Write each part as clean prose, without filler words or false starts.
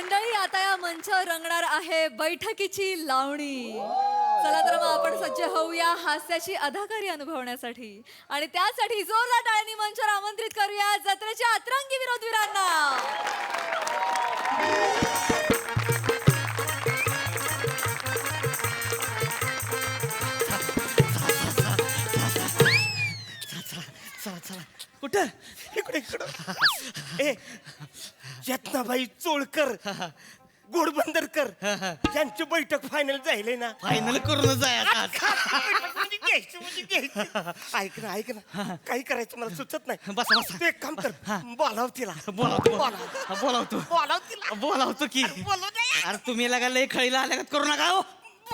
मंडळी आता या मंचावर रंगणार आहे बैठकीची लावणी. चला तर मग आपण सज्ज होऊया हास्याची अदाकारी अनुभवण्यासाठी आणि त्यासाठी जोरदार टाळ्यांनी मंचावर आमंत्रित करूया जत्रेच्या अतरंगी विनोदवीरांना. कुठं इकडे इकडं ए चेतनाबाई चोळकर गोडबंदरकर त्यांची बैठक फायनल झाली ना. फायनल करूनच आहे आता. म्हणजे घ्यायची, म्हणजे घ्यायची. ऐक ना ऐक ना काही करायचं मला सुचत नाही. बसा बसा. तू एक काम कर बोलाव तिला. बोलावतो बोलाव तिला. बोलावतो की. बोलव नाही. अरे तुम्ही लगा लय खळीला आल्या करू नका हो.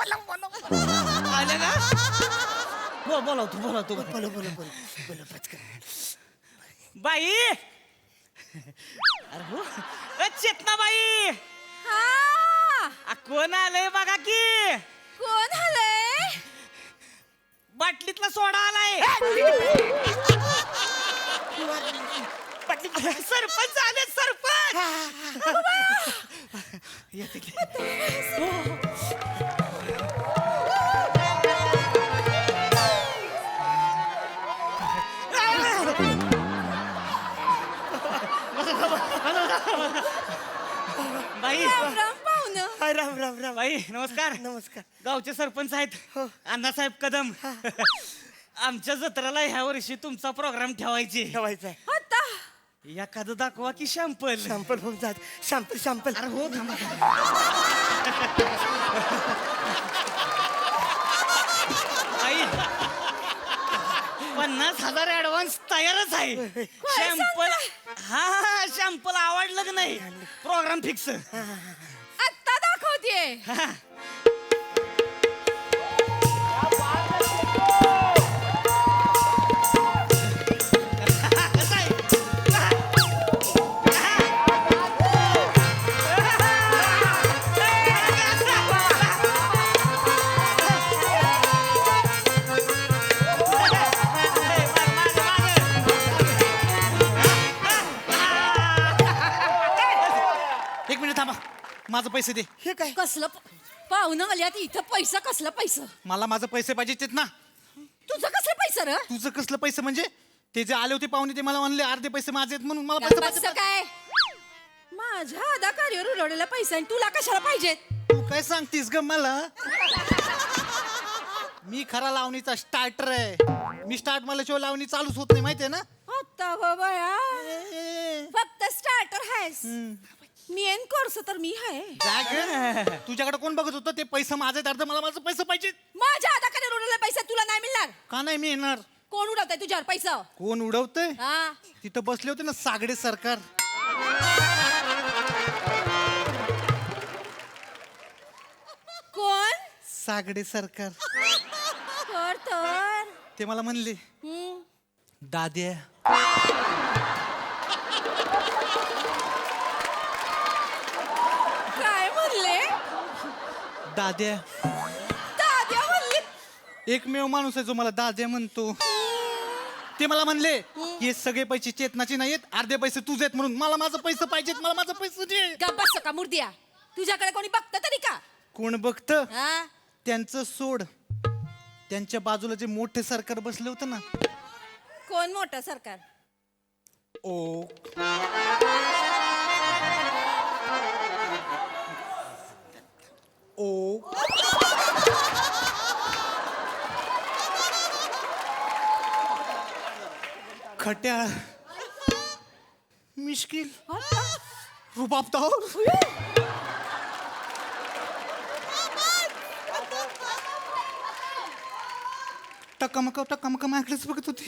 आल्या का बोलावतो बोलव पटकन. बाई अरे हो चेतना बाई कोण आलंय बघा की. कोण आलंय? बाटलीतला सोडा आलाय. सरपंच आले सरपंच. येते की. बाई राम राम पाहुणं. हाय राम राम राम. बाई नमस्कार. नमस्कार. गावचे सरपंच आहेत हो. अण्णासाहेब कदम. आमच्या जत्रेला ह्या वर्षी तुमचा प्रोग्राम ठेवायचे. ठेवायचं आहे. आता एखादं दाखवा की शॅम्पल. शॅम्पल होऊन जात. शॅम्पल अरे हो थांबा. आई 50,000 ऍडव्हान्स तयारच आहे. शॅम्पल हा शॅम्पल आवडलं की नाही प्रोग्राम फिक्स. आत्ता दाखवते. एक मिनिट थांबा माझं पैसे दे. हे काय कसलं पाहुणं आल्यात इथं पैसा कसलं पैसा? मला माझं पैसे पाहिजे ना. तुझं कसलं पैसा र? तुझं कसलं पैसे म्हणजे ते जे आले होते पाहुणे ते मला म्हणले अर्धे पैसे माझे आहेत म्हणून मला पैसे कसं पाहिजे. काय? माझ्या अदाकारीवर उडवलेला पैसा आणि तुला कशाला पाहिजेत? तू काय सांगतीस ग मला. मी खरा लावणीचा स्टार्टर आहे. मी स्टार्ट मला शिवाय लावणी चालूच होत नाही माहितीये ना. आता बाबा फक्त स्टार्टर आहेस. मेन कोर्स तर मी आहे. तुझ्याकडे कोण बघत होतं ते पैसे माझे अर्ध मला माझं पैसे पाहिजे. माझ्या अदाकारीवर उडवलेला पैसा तुला नाही मिळणार. का नाही मी येणार. कोण उडवतंय तुझ्यावर पैसा? कोण उडवतंय हा तिथं बसले होते ना सागडे सरकार. कोण? सागडे सरकार. कर तर ते मला म्हणले दाद्या काय म्हणले? दाद्या दाद्या म्हणले. एकमेव माणूस आहे जो मला दाद्या म्हणतो. ते मला म्हणले हे सगळे पैसे चेतनाचे नाहीत अर्धे पैसे तुझे आहेत म्हणून मला माझं पैसे पाहिजेत. मला माझं पैसे दे. गप्प बस का मुर्द्या. तुझ्याकडे कोणी बघतं तरी का? कोण बघत हा त्यांचं सोड. त्यांच्या बाजूला जे मोठे सरकार बसले होते ना. कोण मोठं सरकार? ओ ओ खट्याळ मिश्किल रुबाबदार टकामका माझ्याकडेच बघत होती.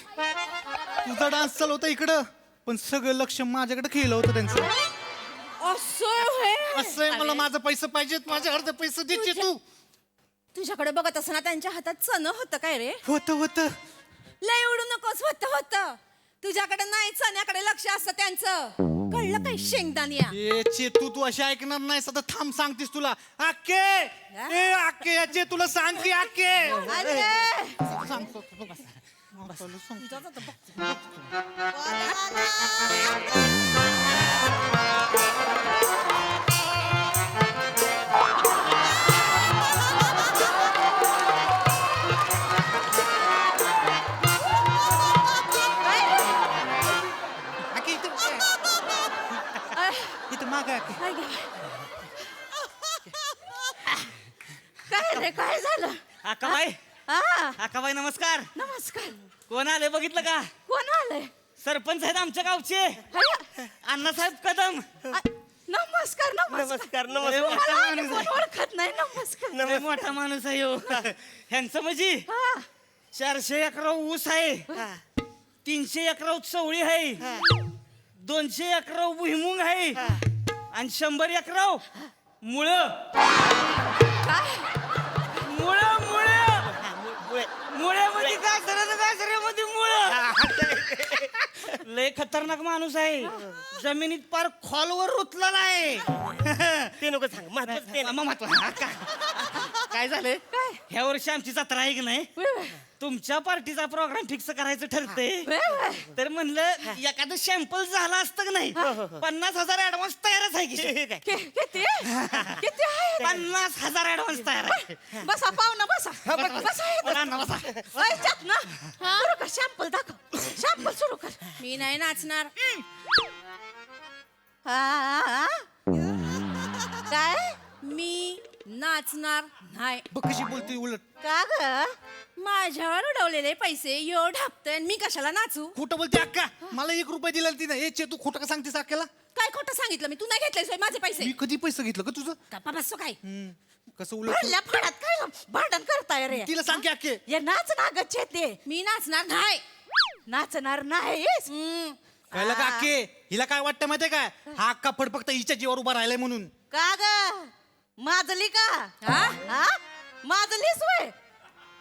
तुझा डान्स चालू होता इकडं पण सगळं लक्ष माझ्याकडे खेळलं होतं त्यांचं. असं आहे मला माझं पैसे पाहिजेत. माझे अर्धे पैसे द्यायचे तू. तुझ्याकडे बघत असताना त्यांच्या हातात चण होतं काय रे? होत लय उडू नकोस. होत तुझ्याकडे नाही चण्याकडे लक्ष असतं त्यांचं. कळलं काय शेंगदानिया? चेतू तू अशी ऐकणार नाही. सदा थांब सांगतीस तुला आके ए आके याचे तुला सांग की आके सांगतो. काय रे काय झालं आकाबाई हा आकाबाई नमस्कार. नमस्कार कोण आले बघितलं का? कोण आलंय सरपंच आहेत आमच्या गावचे अरे, अण्णासाहेब कदम. नमस्कार नमस्कार नमस्कार लय नमस्कार मोठा मला माणूस कोण आहे. ओळखत नाही नमस्कार लय मोठा माणूस आहे ह्यो. ह्यांचं म्हणजे हा 400 एकर ऊस आहे, 300 एकर चवळी आहे, 200 एकर भुईमुंग आहे आणि 100 एकर मुळ काय मुळ मुळ मुळ्यामध्ये गाजऱ्यामध्ये मुळ. लय खतरनाक माणूस आहे, जमिनीत पार खोलवर रुतलेला आहे. ते नको सांग महत्वाचं ते नाही. काय झालंय काय? ह्या वर्षी आमची जत्रा आहे की नाही, वे- तुमच्या पार्टीचा प्रोग्राम फिक्स करायचं ठरतंय. वे- वे. तर म्हणलं एखादं सॅम्पल झालं असतं की नाही, 50,000 ऍडव्हान्स तयारच आहे की. ठीक आहे. किती किती आहे 50,000 ऍडव्हान्स तयार आहे. बसा पाहुणा बसा बसा बसा ना, बसा. ऐच्यात ना सुरू कर शॅम्पल दाखव शॅम्पल सुरू कर मी नाही नाचणार. हा काय मी नाचणार नाही. बघ कशी बोलते उलट. का ग माझ्यावर उडवलेले पैसे यो ढापतोय आणि मी कशाला नाचू? खोटं बोलते अक्का. मला 1 रुपया दिला तिने. ए तू खोटं का सांगतेस अक्काला? काय खोटं सांगितलं मी? तू नाही घेतलंय माझे पैसे. मी कधी पैसे घेतलं का तुझं? गप्पा बसतो काय? कसं उलट भरल्या फाडात काय भांडण करताय रे तिला सांग की अक्के. ये नाच ना गच्छे ते मी नाचणार नाही. नाचणार नाहीस कळलं का अक्के? हिला काय वाटतं माहितीये काय? हा अक्का फड फक्त हिच्या जीवावर उभा राहिलाय म्हणून. का ग माजली का हा माजलीस वय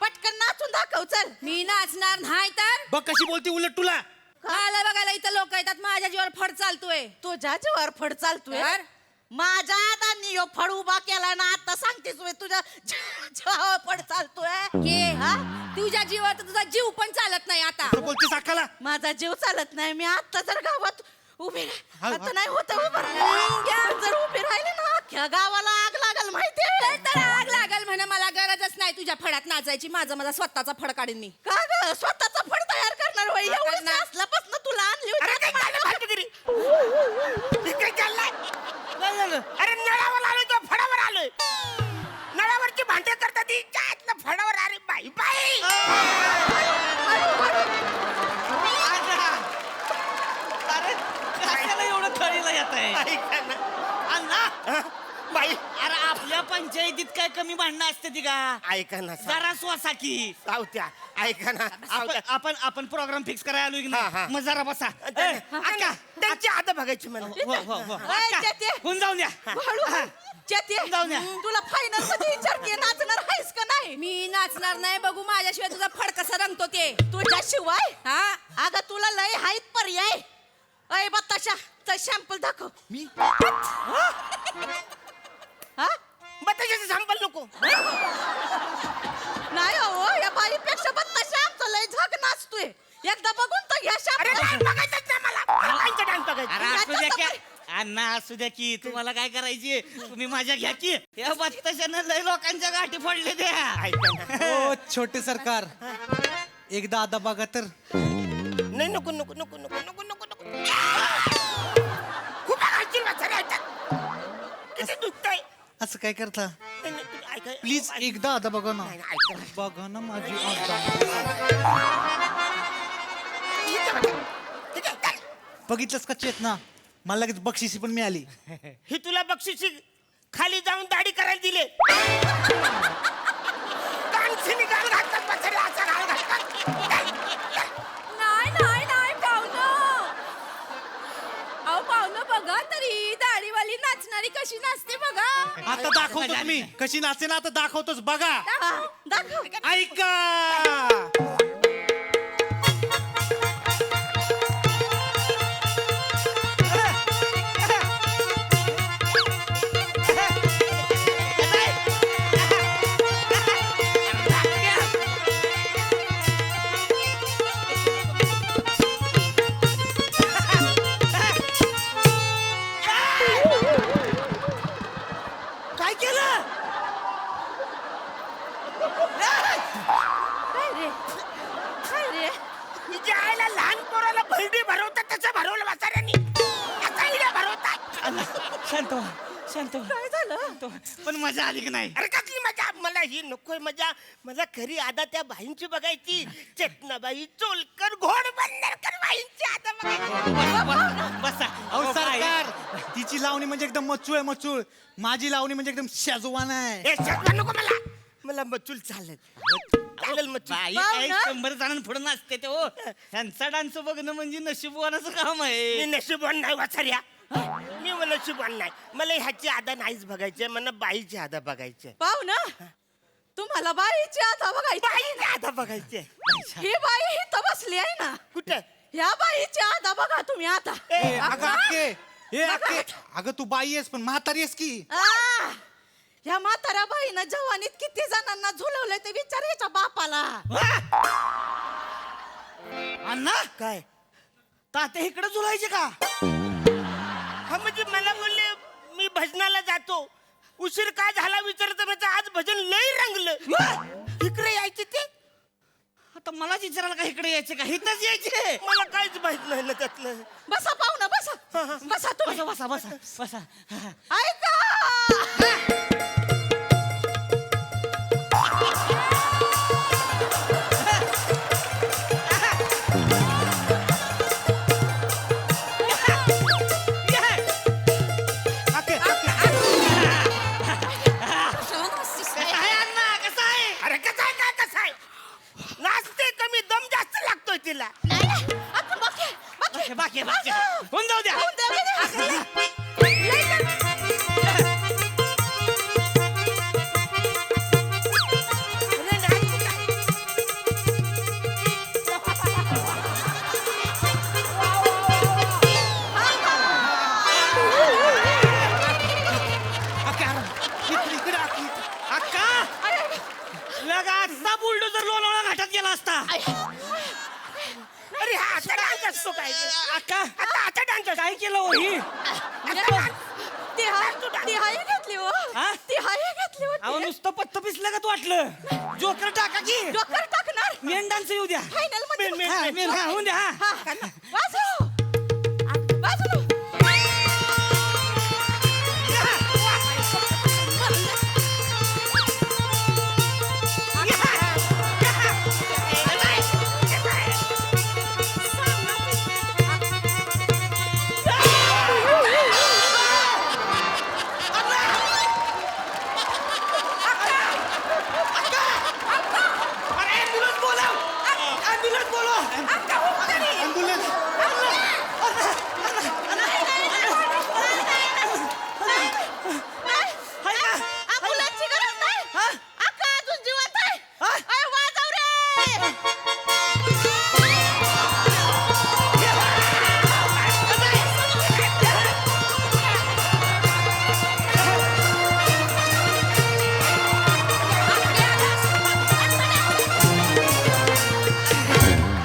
पटकन नाचून दाखव चल मी नाचणार नाही तर बघ कशी बोलते उलट तुला. आला बघायला इथं लोक येतात माझ्या जीवावर फड चालतोय. तुझ्या जीवावर फड चालतोय तर? माझ्या हातांनी ह्यो फड उभा केला ना आता सांगतेस वय तुझ्या जीवावर फड चालतोय के हा? तुझ्या जीवावर तर तुझा जीव पण चालत नाही आता. कसं बोलतेस अक्काला? माझा जीव चालत नाही मी आता जर गावात उभी हा, आता नाही होत उभं राहिलं. जर उभी राहिले ना अख्ख्या गावाला आग लागल माहितीये तर आग लागल म्हणे मला गरजच नाही तुझ्या फडात नाचायची. माझा स्वतःचा फड काढीन मी. का ग स्वतःचा फड तयार करणार वय एवढं करणार. असल्यापासून तुला आणली अरे होती काय झालं भाटगिरी? हे काय चाललंय? काय झालं? अरे नळावर आलोय तो फडावर आलोय. नळावरची भांडे करतात ती त्यातलं फडावर. अरे बाई बाई अरे कशाला एवढं थळीला येत आहे ऐका ना. अण्णा? हा? बाई अरे आपल्या पंचायतीत काय कमी भांडणं असते ती का? ऐका ना जरा श्वासा की. सावत्या ऐका ना आपण सावत्या. आपण आपण प्रोग्राम फिक्स करायला आलोय की हा, हा. नाही? मग जरा बसा. ए, अक्का. त्यांची हात बघायची मला. हो, हो, हो. ए, अक्का, ते. होऊन जाऊन द्या. हळू चेते जाऊ द्या. तुला फायनल मध्ये विचारते नाचणार आहेस का नाही मी नाचणार नाही. बघू माझ्याशिवाय तुझा फड कसा रंगतो ते. तुझ्याशिवाय हा अगं तुला लय हायत पर्याय अय बताशा तर शॅम्पल दाखव मी हा बताशाचं सांभाळ नको. नाही हो या बाईपेक्षा बताशा आमचं लय झक नाचतोय एकदा बघून तर घ्या अरे शॅम्पल डान्स बघायचंच नाही मला. बाईंचा डान्स बघायचा. अरे असू द्या की. अण्णा असू द्या की तुम्हाला काय करायची तुम्ही माझ्या घ्या की. या बत्ताशानं लय लोकांच्या गाठी फोडले द्या. ऐका ना. ओ छोटे सरकार एकदा आता बघा तर. नाही नको नको नको नको नको नको नको. खूप आशीर्वाद झाले ऐकतात. किती दुखतंय. असं काय करता? नाही, नाही, तुम्ही ऐका. प्लीज एकदा आता बघा ना. नाही, नाही, ऐका ना. बघा ना माझी आता. ठीक आहे, ठीक आहे, चल. बघितलंस का चेतना? मला लगेच बक्षिसी पण मिळाली. ही तुला बक्षिसी खाली जाऊन दाढी करायला दिले. कानशिनी गाल घालतात बसायला असा गाल घालतात. नाही नाही नाही पाहुणं. अहो पाहुणं बघा तरी दाढीवाली नाचणारी कशी नाचते बघा. आता दाखवतोच मी कशी नाचे ना. आता दाखवतोच बघा. दाखव ऐका. काय केलं? काय रे काय रे हिच्या आईला लहान पोराला भरडी भरवतात तसं भरवलं म्हाताऱ्यांनी. आता हिला भरवतात. शांत व्हा, शांत व्हा. काय झालं शांत व्हा. पण मजा आली की नाही? अरे कसली मजा, मला ही नकोय मजा. मला खरी आदा त्या बाईंची बघायची. चेतनाबाई, चोलकर, घोडबंदरकर बाईंची आदा बघायची. बसा. अहो सरकार, तिची लावणी म्हणजे एकदम मचूळ आहे, मचूळ. माझी लावणी म्हणजे एकदम शेजवान आहे. हे शब्द नको मला. मला मचूल चालत चालेल मचूल. बाई वाव काही ना? 100 जणांना पुढे नाचते ते हो. त्यांचा डान्स बघणं म्हणजे नशीबवानाचं काम मी आहे. नशिबवान नाही वाचार्या. मी नशिबवान नाही. मला ह्याची आदा नाहीच बघायची, मला बाईची आदा बघायची. पाहू ना तुम्हाला बाईची आता बघायची बाईची आदा बघायची. ही बाई इथं बसली आहे ना, कुठे? ह्या बाईची आता बघा तुम्ही आता. ए, अगं अक्के, ए अक्के, अगं तू बाई आहेस पण म्हातारी आहेस की. आ, ह्या म्हाताऱ्या बाईनं जवानीत किती जणांना झुलवलंय ते विचारायच्या बापाला. अण्णा काय? तात्या इकडे झुलायचे का? हा म्हणजे मला बोलले मी भजनाला जातो, उशीर का झाला विचारतो. म्हणजे आज भजन लई रंगलं. इकडे यायचे ते आता मलाच विचारायला का इकडे यायचे का? इथंच यायचे. मला काहीच माहित नाही ना त्यातलं. बसा पाहू ना, बसा बसा तुम्ही. बसा बसा बसा बसा. ऐका अक्के, कसं आहे अण्णा, कसं आहे? अरे कसं आहे, काय कसं आहे? नाचते कमी, दम जास्त लागतोय तिला. बाकी बाकी होऊन जाऊ द्या. अरे नाही कुठं. अक्के, अरे, इकडे अक्के. अक्का लगा आता बुलडोजर लोणावळा घाटात गेला असता. अरे हा आता डान्स असतो काय? अक्का आता डान्स असतो. काय केलं हो ही? ती हाय घेतली हो, हा? ती हाय घेतली अहो होती. नुसतं पत्त पिसलं का तू वाटलं? जोकर टाका की डोकर टाकणार मेन डान्स येऊ द्या. फायनल मध्ये. हा, मेन हा होऊन द्या. हा. वाजव वाजव. अरे ॲम्ब्युलन्स बोलाव. ॲम्ब्युलन्स बोलव. ॲम्ब्युलन्स. हाय का? अँब्युलन्सची गरज नाही. हा? अक्का अजून जिवंत आहे. हा? अय, वाजव रे.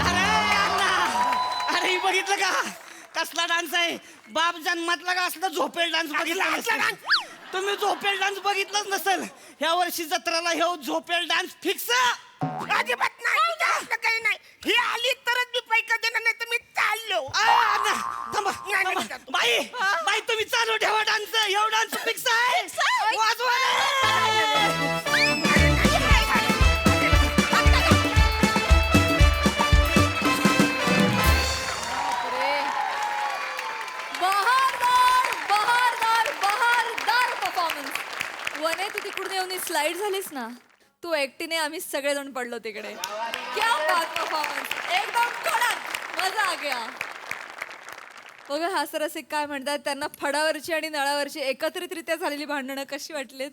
अरे अण्णा, अरे हे बघितलं का? कसला डान्स आहे? बाप जन्मातला का असला झोपेल डान्स बघितला असला नसेल. तुम्ही झोपेल डान्स बघितलाच नसेल. ह्या वर्षी जत्राला हे झोपेल डान्स फिक्स. अजिबात नाही, जास्त काही नाही. ही आली तरच मी पैका देणार, नाही तर मी चाललो. थांबा थांबा. बाई बाई तुम्ही चालू ठेवा डान्स. ह्यो डान्स फिक्स आहे. वाजवा रे. बहारदार बहारदार बहारदार परफॉर्मन्स. वने तू तिकडून येऊन स्लाइड झालीस ना, तू एकटीने आम्ही सगळेजण पडलो तिकडे. क्या बात परफॉर्मन्स, एकदम कडक, मजा आ गया. बघा हास्यरसिक काय म्हणतात, त्यांना फडावरची आणि नळावरची एकत्रितरित्या झालेली भांडणं कशी वाटलीत?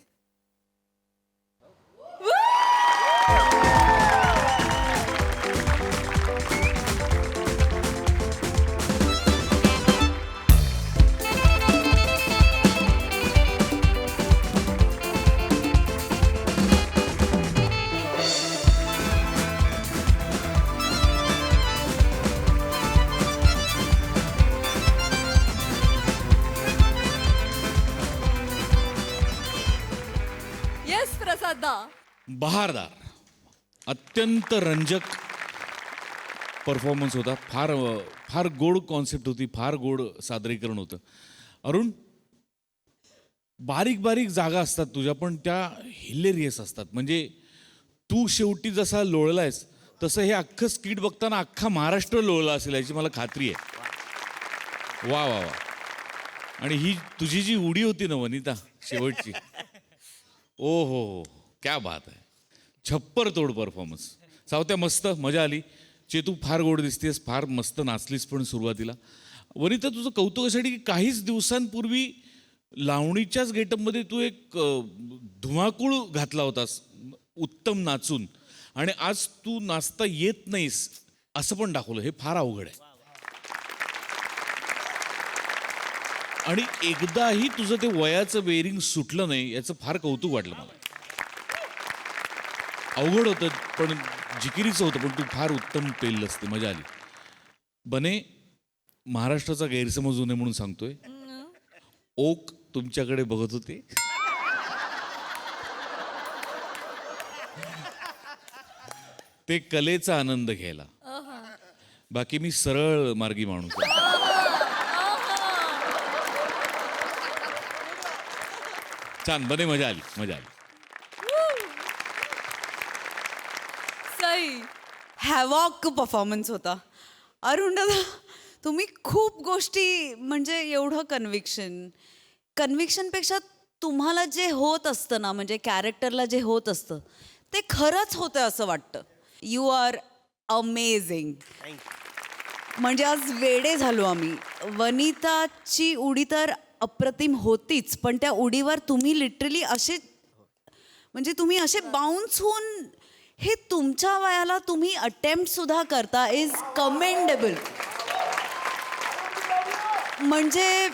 येस प्रसाद दा. बहारदार अत्यंत रंजक परफॉर्मन्स होता. फार फार गोड कॉन्सेप्ट होती, फार गोड सादरीकरण होतं. अरुण बारीक बारीक जागा असतात तुझ्या, पण त्या हिलेरियस असतात. म्हणजे तू शेवटी जसा लोळलायस तसं हे अख्खं स्किट बघताना अख्खा महाराष्ट्र लोळला असेल याची मला खात्री आहे. वा वा वा. आणि ही तुझी जी उडी होती ना वनिता शेवटची, ओ हो, क्या बात आहे. छप्पर तोड परफॉर्मन्स. सावत्या मस्त मजा आली. चेतू फार गोड दिसतेस, फार मस्त नाचलीस पण सुरुवातीला. वनिता तुझं कौतुक असाठी की काहीच दिवसांपूर्वी लावणीच्याच गेटअपमध्ये तू एक धुमाकूळ घातला होतास उत्तम नाचून, आणि आज तू नाचता येत नाहीस असं पण दाखवलं. हे फार अवघड आहे. आणि एकदाही तुझं ते वयाचं बेरिंग सुटलं नाही याचं फार कौतुक वाटलं मला. अवघड होतं पण जिकिरीचं होतं, पण तू फार उत्तम पेललंस. ते मजा आली. बने, महाराष्ट्राचा गैरसमज होऊ नये म्हणून सांगतोय, ओक तुमच्याकडे बघत होते. ते कलेचा आनंद घ्यायला. बाकी मी सरळ मार्गी माणूस आहे. छान बने, मजा आली, मजा आली. सई. हॅवॉक परफॉर्मन्स होता. अरुण दादा, तुम्ही खूप गोष्टी म्हणजे एवढं कन्व्हिक्शनपेक्षा तुम्हाला जे होत असतं ना, म्हणजे कॅरेक्टरला जे होत असतं ते खरंच होतं असं वाटतं. You are amazing. म्हणजे आज वेडे झालो आम्ही. वनिताची उडी तर अप्रतिम होतीच, पण त्या उडीवर तुम्ही लिटरली असे म्हणजे तुम्ही असे बाउन्स होऊन हे तुमच्या वयाला तुम्ही अटेम्प्ट सुद्धा करता इज कमेंडेबल. म्हणजे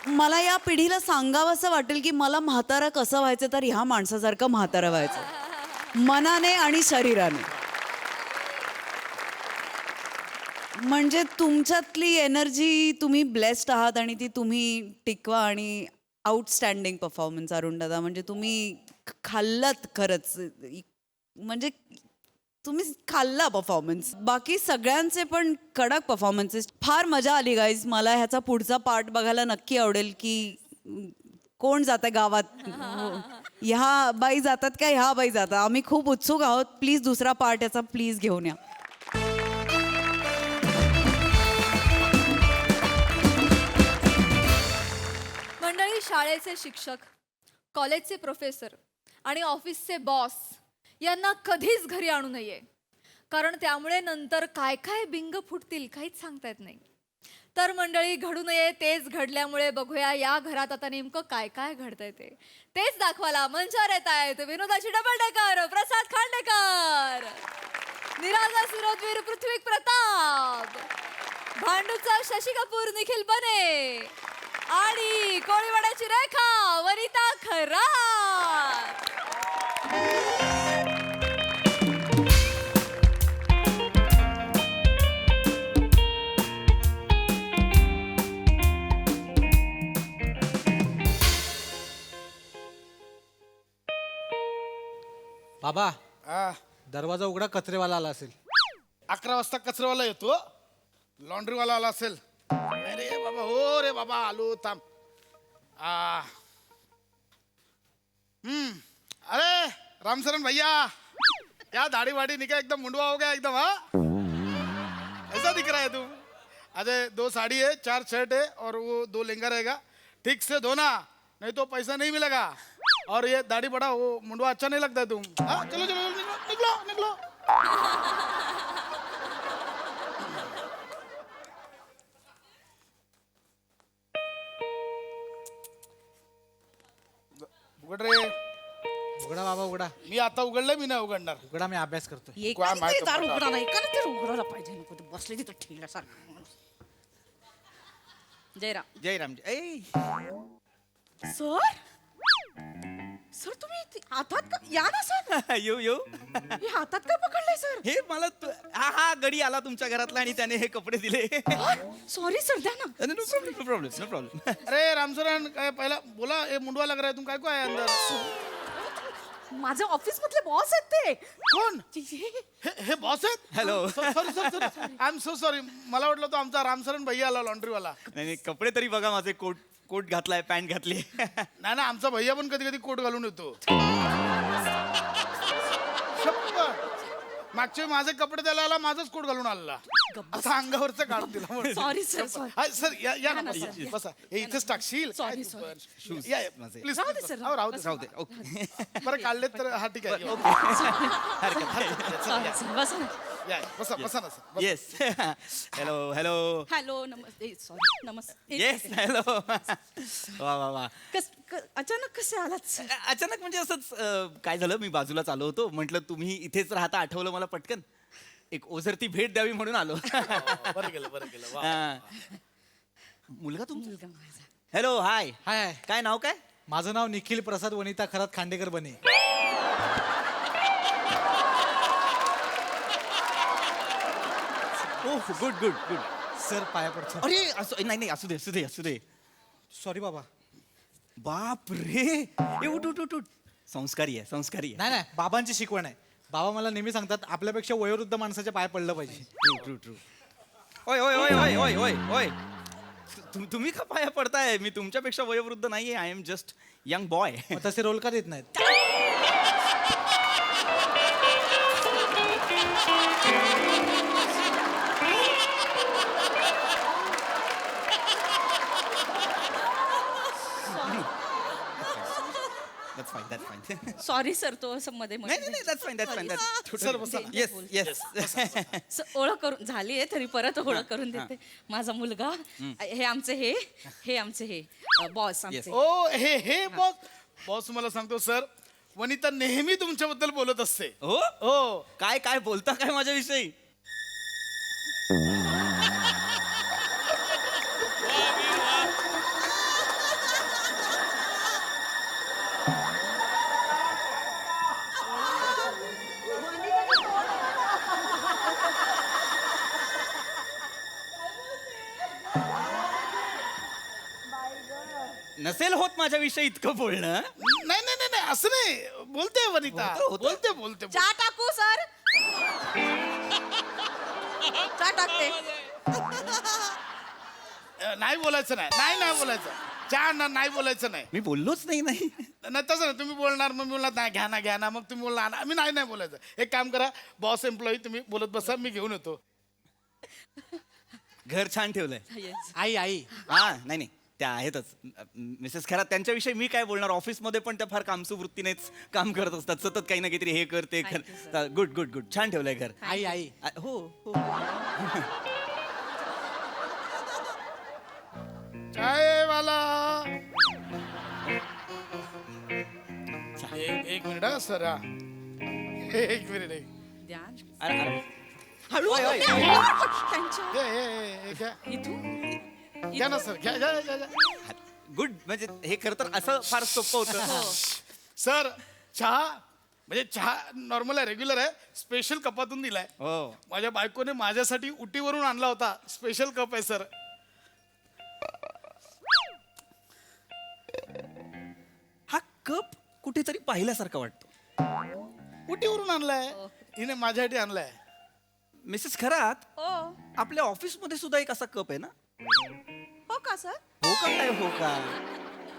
मला या पिढीला सांगावंसं वाटेल की मला म्हातारा कसं व्हायचं, तर ह्या माणसासारखं म्हातारा व्हायचं मनाने आणि शरीराने. म्हणजे तुमच्यातली एनर्जी, तुम्ही ब्लेस्ड आहात आणि ती तुम्ही टिकवा. आणि आउटस्टँडिंग परफॉर्मन्स अरुण दादा. म्हणजे तुम्ही खाल्लात खरंच, म्हणजे तुम्ही खाल्ला परफॉर्मन्स. बाकी सगळ्यांचे पण कडक परफॉर्मन्सेस. फार मजा आली गाईज. मला ह्याचा पुढचा पार्ट बघायला नक्की आवडेल की कोण जातं गावात, ह्या बाई जातात का ह्या बाई जातात. आम्ही खूप उत्सुक आहोत. प्लीज दुसरा पार्ट याचा प्लीज घेऊन या. मंडळी, शाळेचे शिक्षक, कॉलेजचे प्रोफेसर आणि ऑफिसचे बॉस यांना कधीच घरी आणू नये, कारण त्यामुळे नंतर काय काय बिंग फुटतील काहीच सांगता येत नाही. तर मंडळी, घडू नये तेच घडल्यामुळे बघूया या घरात आता नेमकं काय काय घडतंय तेच दाखवायला मंचावर येत आहेत विनोदाची डबल डेकर प्रसाद खांडेकर, निरागस विरोधवीर पृथ्वी प्रताप, भांडूचा शशी कपूर निखिल बने आणि कोळीवाड्याची रेखा वनिता खरात. बाबा, दरवाजा उघडा, कचरेवाला आला असेल. 11 वाजता कचरावाला येतो, लॉन्ड्रीवाला आला असेल. अरे बाबा, हो रे बाबा, आलो, थांब. अरे रामचरण भैया, क्या दाढ़ी वाड़ी निकल एकदम मुंडवा हो गया एकदम. हाँ, ऐसा दिख रहा है तू. अरे 2 साड़ी है, 4 शर्ट है और वो 2 लहंगा रहेगा. ठीक से धोना, नहीं तो पैसा नहीं मिलेगा. और ये दाढ़ी बड़ा, वो मुंडवा अच्छा नहीं लगता है तुम. हाँ, चलो चलो निकलो निकलो. उघड रे. उघडा बाबा, उघडा. मी आता उघडलं, मी नाही उघडणार. उघडा, मी अभ्यास करतोय. एक काय माहित दार पडलं. उघडा नाही का, ते उघडायला पाहिजे. नको ते बसले तिथं ठेवल्यासारखं. जयराम. जयराम. सर, सर तुम्ही हातात का, या ना सर. येऊ हे हातात का पकडलंय सर? हे मला हा गडी आला तुमच्या घरातला आणि त्याने हे कपडे दिले. सॉरी सर, द्या ना. No problem. अरे रामचरण, काय पहिला बोला. ये मुंडवा लग रहा है, तुम काय को आहे अंदर? माझ्या ऑफिस मधले बॉस आहेत ते. कोण? हे बॉस आहेत? Hello. Sorry I am so sorry. मला वाटलं तो आमचा रामचरण भैया आला, लॉन्ड्रीवाला. नाही, कपडे तरी बघा माझे. कोट कोट घातलाय पॅन्ट घातली नाही ना आमचा भैया पण कधी कधी कोट घालून येतो शप्पथ. मागच्या वेळी माझे कपडे द्यायला आला माझाच कोट घालून आला असा अंगावरचं काढून दिला म्हणून. सॉरी सर सॉरी हा, सर या ना बसा हे इथेच टाकशील Sorry, या प्लीज राहू दे, sir. राहू दे राहू दे ओके बरं काढलेत तर हा ठीक आहे बस या, बसा बसा ना सर बसा. येस हॅलो हॅलो हॅलो नमस्ते सॉरी नमस्ते येस हॅलो वा वा वा अचानक कसे आलात सर अचानक म्हणजे असंच काय झालं मी बाजूला चालू होतो म्हटलं तुम्ही इथेच राहता आठवलं मला पटकन एक ओझरती भेट द्यावी म्हणून आलो बरं केलं वा. हा. मुलगा तुमचा हॅलो हाय हाय काय नाव काय माझं नाव निखिल प्रसाद वनिता खरात खांडेकर बने. Oh good good good sir पाया पडतो. अरे असं नाही नाही असू दे असू दे असू दे सॉरी बाबा. बाप रे ए उठ उठ उठ उठ संस्कारी आहे संस्कारी आहे नाही नाही बाबांची शिकवण आहे. बाबा मला नेहमी सांगतात आपल्यापेक्षा वयोवृद्ध माणसाच्या पाय पडलं पाहिजे. ट्रू ट्रू ट्रू ओय ओय ओय ओय ओय ओय ओय तुम्ही का पाया पडताय मी तुमच्यापेक्षा वयोवृद्ध नाहीये I am just young boy मग तसे रोल का देत नाहीत. That's fine, that's fine. Sorry sir तो असं मध्ये नाही नाही नाही that's fine, that's fine, that's sir बसा ना. yes yes ओळख करून झाली आहे तरी परत ओळख करून देते माझा मुलगा हे आमचे हे आमचे हे बॉस आमचे ओ हे बॉस मला सांगतो सर वनिता नेहमी तुमच्याबद्दल बोलत असते हो हो काय काय बोलता काय माझ्याविषयी नसेल होत माझ्याविषयी इतकं बोलणं नाही असं नाही बोलते वनिता बोलते चहा टाकू सर चहा टाकते नाही बोलायचं नाही बोलायचं नाही बोलायचं नाही मी बोललोच नाही नाही तसं नाही तुम्ही बोलणार मग मी बोलणार नाही घ्या ना मग तुम्ही बोलणार आम्ही नाही बोलायचं एक काम करा बॉस एम्प्लॉई तुम्ही बोलत बसा मी घेऊन येतो घर छान ठेवलंय आई आई हा नाही त्या आहेतच मिसेस खरात त्यांच्याविषयी मी काय बोलणार ऑफिसमध्ये पण त्या फार कामसू वृत्तीनेच काम करत असतात सतत काही ना काहीतरी हे कर ते कर गुड गुड गुड छान ठेवलंय घर आई आई हो हो चाय वाला एक मिनिट हा सर हा एक मिनिट ध्यान अरे, अरे. हळू ओय, ओय, त्यांच्या हे घ्या इथून घ्या ना सर घ्या गुड म्हणजे हे खरं तर असं फार सोपं होतं सर चहा म्हणजे चहा नॉर्मल आहे रेग्युलर आहे स्पेशल कपातून दिलाय हो माझ्या बायकोने माझ्यासाठी उटीवरून आणला होता स्पेशल कप आहे सर हा कप कुठेतरी पाहिल्यासारखा वाटतो उटीवरून आणलाय हिने माझ्यासाठी आणलाय मिसेस खरात हो आपल्या ऑफिसमध्ये सुद्धा एक असा कप आहे ना हो का सर हो का काय हो का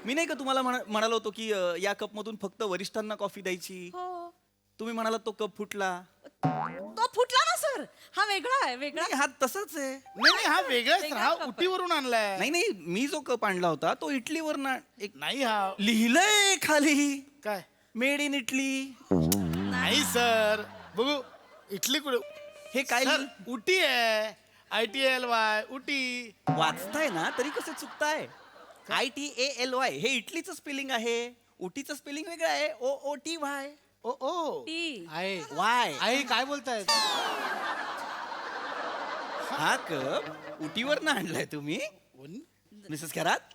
मी नाही का तुम्हाला म्हणालो होतो की या कप मधून फक्त वरिष्ठांना कॉफी द्यायची हो तुम्ही म्हणालात तो कप फुटला तो फुटला ना सर हा वेगळा आहे वेगळा नाही, हा तसाच आहे नाही हा वेगळाच वेगळा हा cup आहे. उटीवरून आणलाय नाही नाही मी जो कप आणला होता तो इटलीवर ना एक नाही हा लिहिलंय खाली काय मेड इन इटली नाही सर बघू इटली कुठे हे काय सर उटी आहे ITLY उटी वाचताय ना तरी कसं चुकताय ITALY हे इटलीचं स्पेलिंग आहे उटीचं स्पेलिंग वेगळं आहे OOTY O T I Y I काय बोलतायत. हा कप उटीवर ना आणलाय तुम्ही मिसेस खरात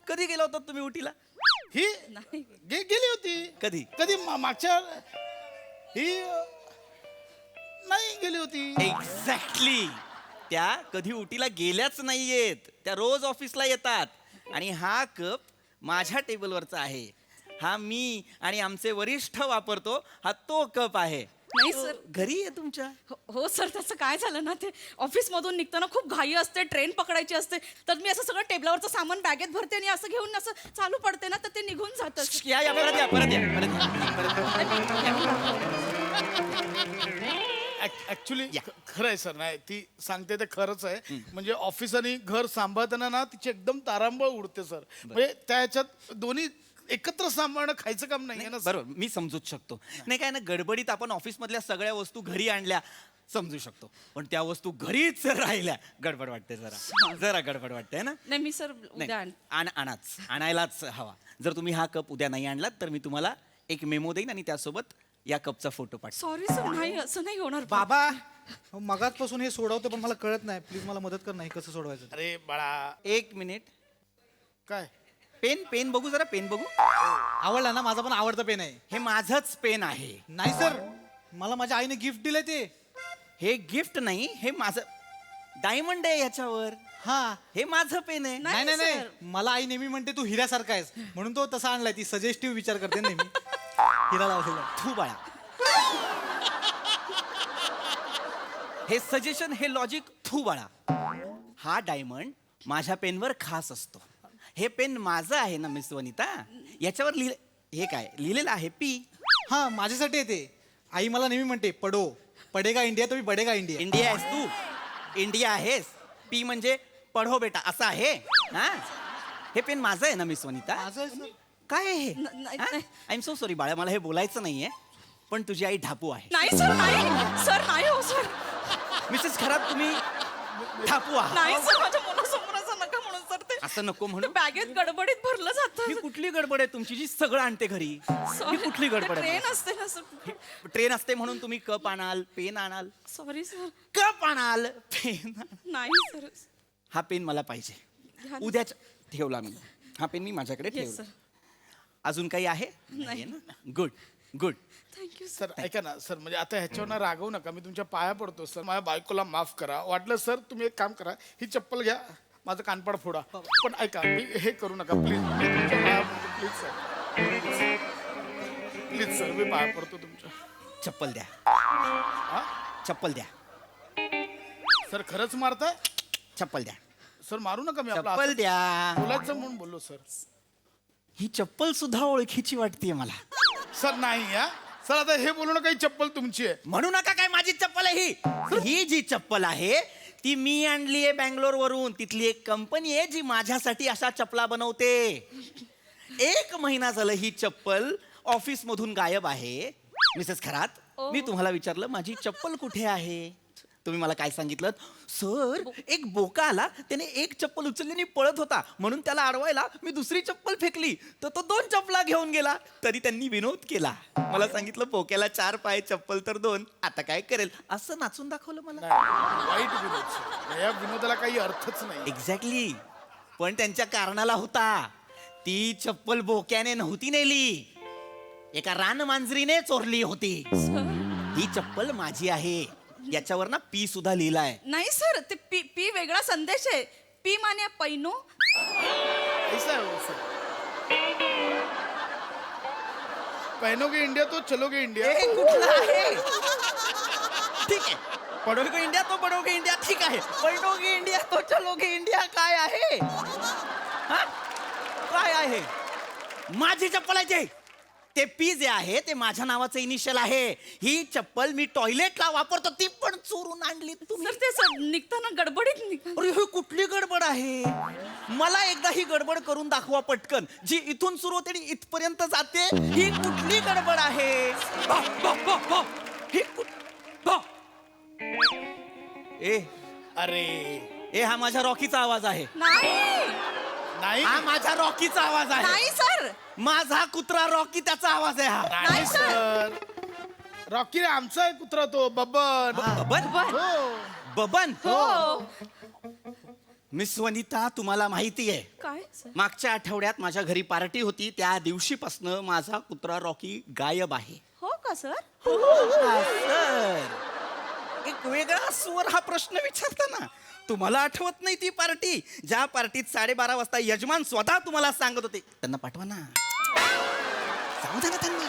कधी गेला होता तुम्ही उटीला ही नाही गेली होती कधी कधी मागच्या ही नाही गेली होती एक्झॅक्टली त्या कधी उटीला गेल्याच नाहीयेत त्या रोज ऑफिसला येतात आणि हा कप माझ्या टेबलवरचा आहे हा मी आणि आमचे वरिष्ठ वापरतो हा तो कप आहे नाही सर घरी आहे तुमच्या. हो सर त्याचं काय झालं ना ते ऑफिसमधून निघताना खूप घाई असते ट्रेन पकडायची असते तर मी असं सगळं टेबलावरचं सामान बॅगेत भरते आणि असं घेऊन असं चालू पडते ना तर ते निघून जातं या परत या परत या. ऍक्च्युली खरं आहे सर. नाही ती सांगते ते खरंच आहे. म्हणजे ऑफिस आणि घर सांभाळताना ना तिची एकदम तारांबळ उडते सर. म्हणजे त्या ह्याच्यात दोन्ही एकत्र सांभाळणं खायचं काम नाही ना सर. बरोबर मी समजूच शकतो. नाही काय ना गडबडीत आपण ऑफिस मधल्या सगळ्या वस्तू घरी आणल्या समजू शकतो पण त्या वस्तू घरीच राहिल्या गडबड वाटते जरा गडबड वाटते ना. नाही मी सर नाही, उद्या आणायलाच हवा. जर तुम्ही हा कप उद्या नाही आणलात तर मी तुम्हाला एक मेमो देईन आणि त्यासोबत या कपचा फोटो पाठव. सॉरी सर नाही असं नाही होणार बाबा मगाचपासून हे सोडवते पण मला कळत नाही. प्लीज मला मदत कर नाही कसं सोडवायचं. अरे बाळा. एक मिनिट. काय पेन बघू जरा पेन बघू. आवडला ना. माझा पण आवडता पेन आहे. हे माझंच पेन आहे. नाही सर मला माझ्या आईने गिफ्ट दिलंय ते. हे गिफ्ट नाही हे माझं डायमंड आहे याच्यावर. हा हे माझं पेन आहे. नाही नाही नाही मला आई नेहमी म्हणते तू हिऱ्यासारखा आहेस म्हणून तो तसा आणलाय. ती सजेस्टिव्ह विचार करते नेहमी. हिरा लावलेला. तू बाळा हे सजेशन हे लॉजिक तू बाळा. हा डायमंड माझ्या पेनवर खास असतो. हे पेन माझं आहे ना मिस वनिता. याच्यावर हे काय लिहिलेलं आहे पी. हा माझ्यासाठी येते. आई मला नेहमी म्हणते पडेगा इंडिया तुम्ही बडेगा इंडिया. इंडिया आहेस तू. इंडिया आहेस. पी म्हणजे पढो बेटा असं आहे हा. हे पेन माझं आहे ना मिस वनिता. माझं आहे, सर. काय आहे हे नाही. आय एम सो सॉरी बाळा मला हे बोलायचं नाहीये पण तुझी आई ढापू आहे. नाही सर नाही हो सर मिसेस घरात तुम्ही ढापू आहात. नाही सर माझ्या मुलासमोर असं नका म्हणून सर ते असं नको म्हणू. बॅगेत गडबडीत भरलं ही जातं कुठली गडबड आहे तुमची जी सगळं आणते घरी. ही कुठली गडबड आहे. ट्रेन असते ना सर ट्रेन असते म्हणून तुम्ही कप आणाल पेन आणाल. सॉरी सर कप आणाल पेन नाही सर हा पेन मला पाहिजे. घ्या ना. उद्याच ठेवला मी. हा पेन मी माझ्याकडे Yes, ठेवला. sir. अजून काही आहे नाही. Good good. थँक्यू सर ऐका ना सर. म्हणजे आता ह्याच्यावर ना रागवू नका. मी तुमच्या पाया पडतो सर. माझ्या बायकोला माफ करा. वाटलं सर तुम्ही एक काम करा. ही चप्पल घ्या माझं कानपाड फोडा पण ऐका मी हे करू नका please. Please sir please sir मी पाया पडतो तुमच्या. चप्पल द्या. हा चप्पल द्या. सर खरंच मारताय. चप्पल द्या. सर मारू नका. मी आपला चप्पल द्या. बोलायचं म्हणून बोललो सर. ही चप्पल सुद्धा ओळखीची वाटते मला. सर नाही हा सर. आता हे बोलू नका. ही चप्पल तुमची आहे. म्हणू नका काय माझी चप्पल आहे ही जी चप्पल आहे ती मी आणली आहे बँगलोर वरून. तिथली एक कंपनी आहे जी माझ्यासाठी अशा चपला बनवते. 1 महिना झालं ही चप्पल ऑफिस मधून गायब आहे. मिसेस खरात मी तुम्हाला विचारलं माझी चप्पल कुठे आहे. तुम्ही मला काय सांगितलं सर एक बोका आला त्याने एक चप्पल उचलली आणि पळत होता म्हणून त्याला अडवायला मी दुसरी चप्पल फेकली तर तो 2 चप्पला घेऊन गेला. तरी त्यांनी विनोद केला. मला सांगितलं बोक्याला 4 पाय चप्पल तर 2 आता काय करेल असं नाचून दाखवलं मला. नाही, वाईट विनोद सर. या विनोदाला काही अर्थच नाही. एक्झॅक्टली पण त्यांच्या कारणाला होता. ती चप्पल बोक्याने नव्हती नेली. एका रानमांजरीने चोरली होती. ही चप्पल माझी आहे. याच्यावर ना पी सुद्धा लिहिलाय. नाही सर ते पी पी वेगळा संदेश आहे. P Mane pano. ऐसा है वो सर. पहनोगे इंडिया तो चलोगे इंडिया. ए, कुठला आहे ठीक आहे. पडोगे इंडिया तो पडोगे इंडिया ठीक आहे. पलटोगे इंडिया तो चलोगे इंडिया काय आहे हा? काय आहे. माझी चप्पल आहे ते पी जे आहे ते माझ्या नावाचं इनिशियल आहे. ही चप्पल मी टॉयलेटला वापरतो ती पण चोरून आणली तुम्ही. सर ते सर निघताना गडबडीत निघा. अरे ही कुठली गडबड आहे. मला एकदा ही गडबड करून दाखवा पटकन. जी इथून सुरू होते आणि इथपर्यंत जाते ही कुठली गडबड आहे. ही ए अरे ए हा माझ्या रॉकीचा आवाज आहे. नाही हा माझा रॉकीचा आवाज आहे. नाही सर माझा कुत्रा रॉकी त्याचा आवाज आहे हा. नाही सर. रॉकी आमचा आहे कुत्रा तो बब्बन. बबन हो बबन हो मिस वनिता तुम्हाला माहिती आहे काय सर मागच्या आठवड्यात माझ्या घरी पार्टी होती. त्या दिवशीपासनं माझा कुत्रा रॉकी गायब आहे. हो का सर सर एक वेगळा स्वर हा प्रश्न विचारता ना. तुम्हाला आठवत नाही ती पार्टी ज्या पार्टीत 12:30 वाजता यजमान स्वतः तुम्हाला सांगत होते त्यांना पाठवा ना. सांगू द्या ना त्यांना.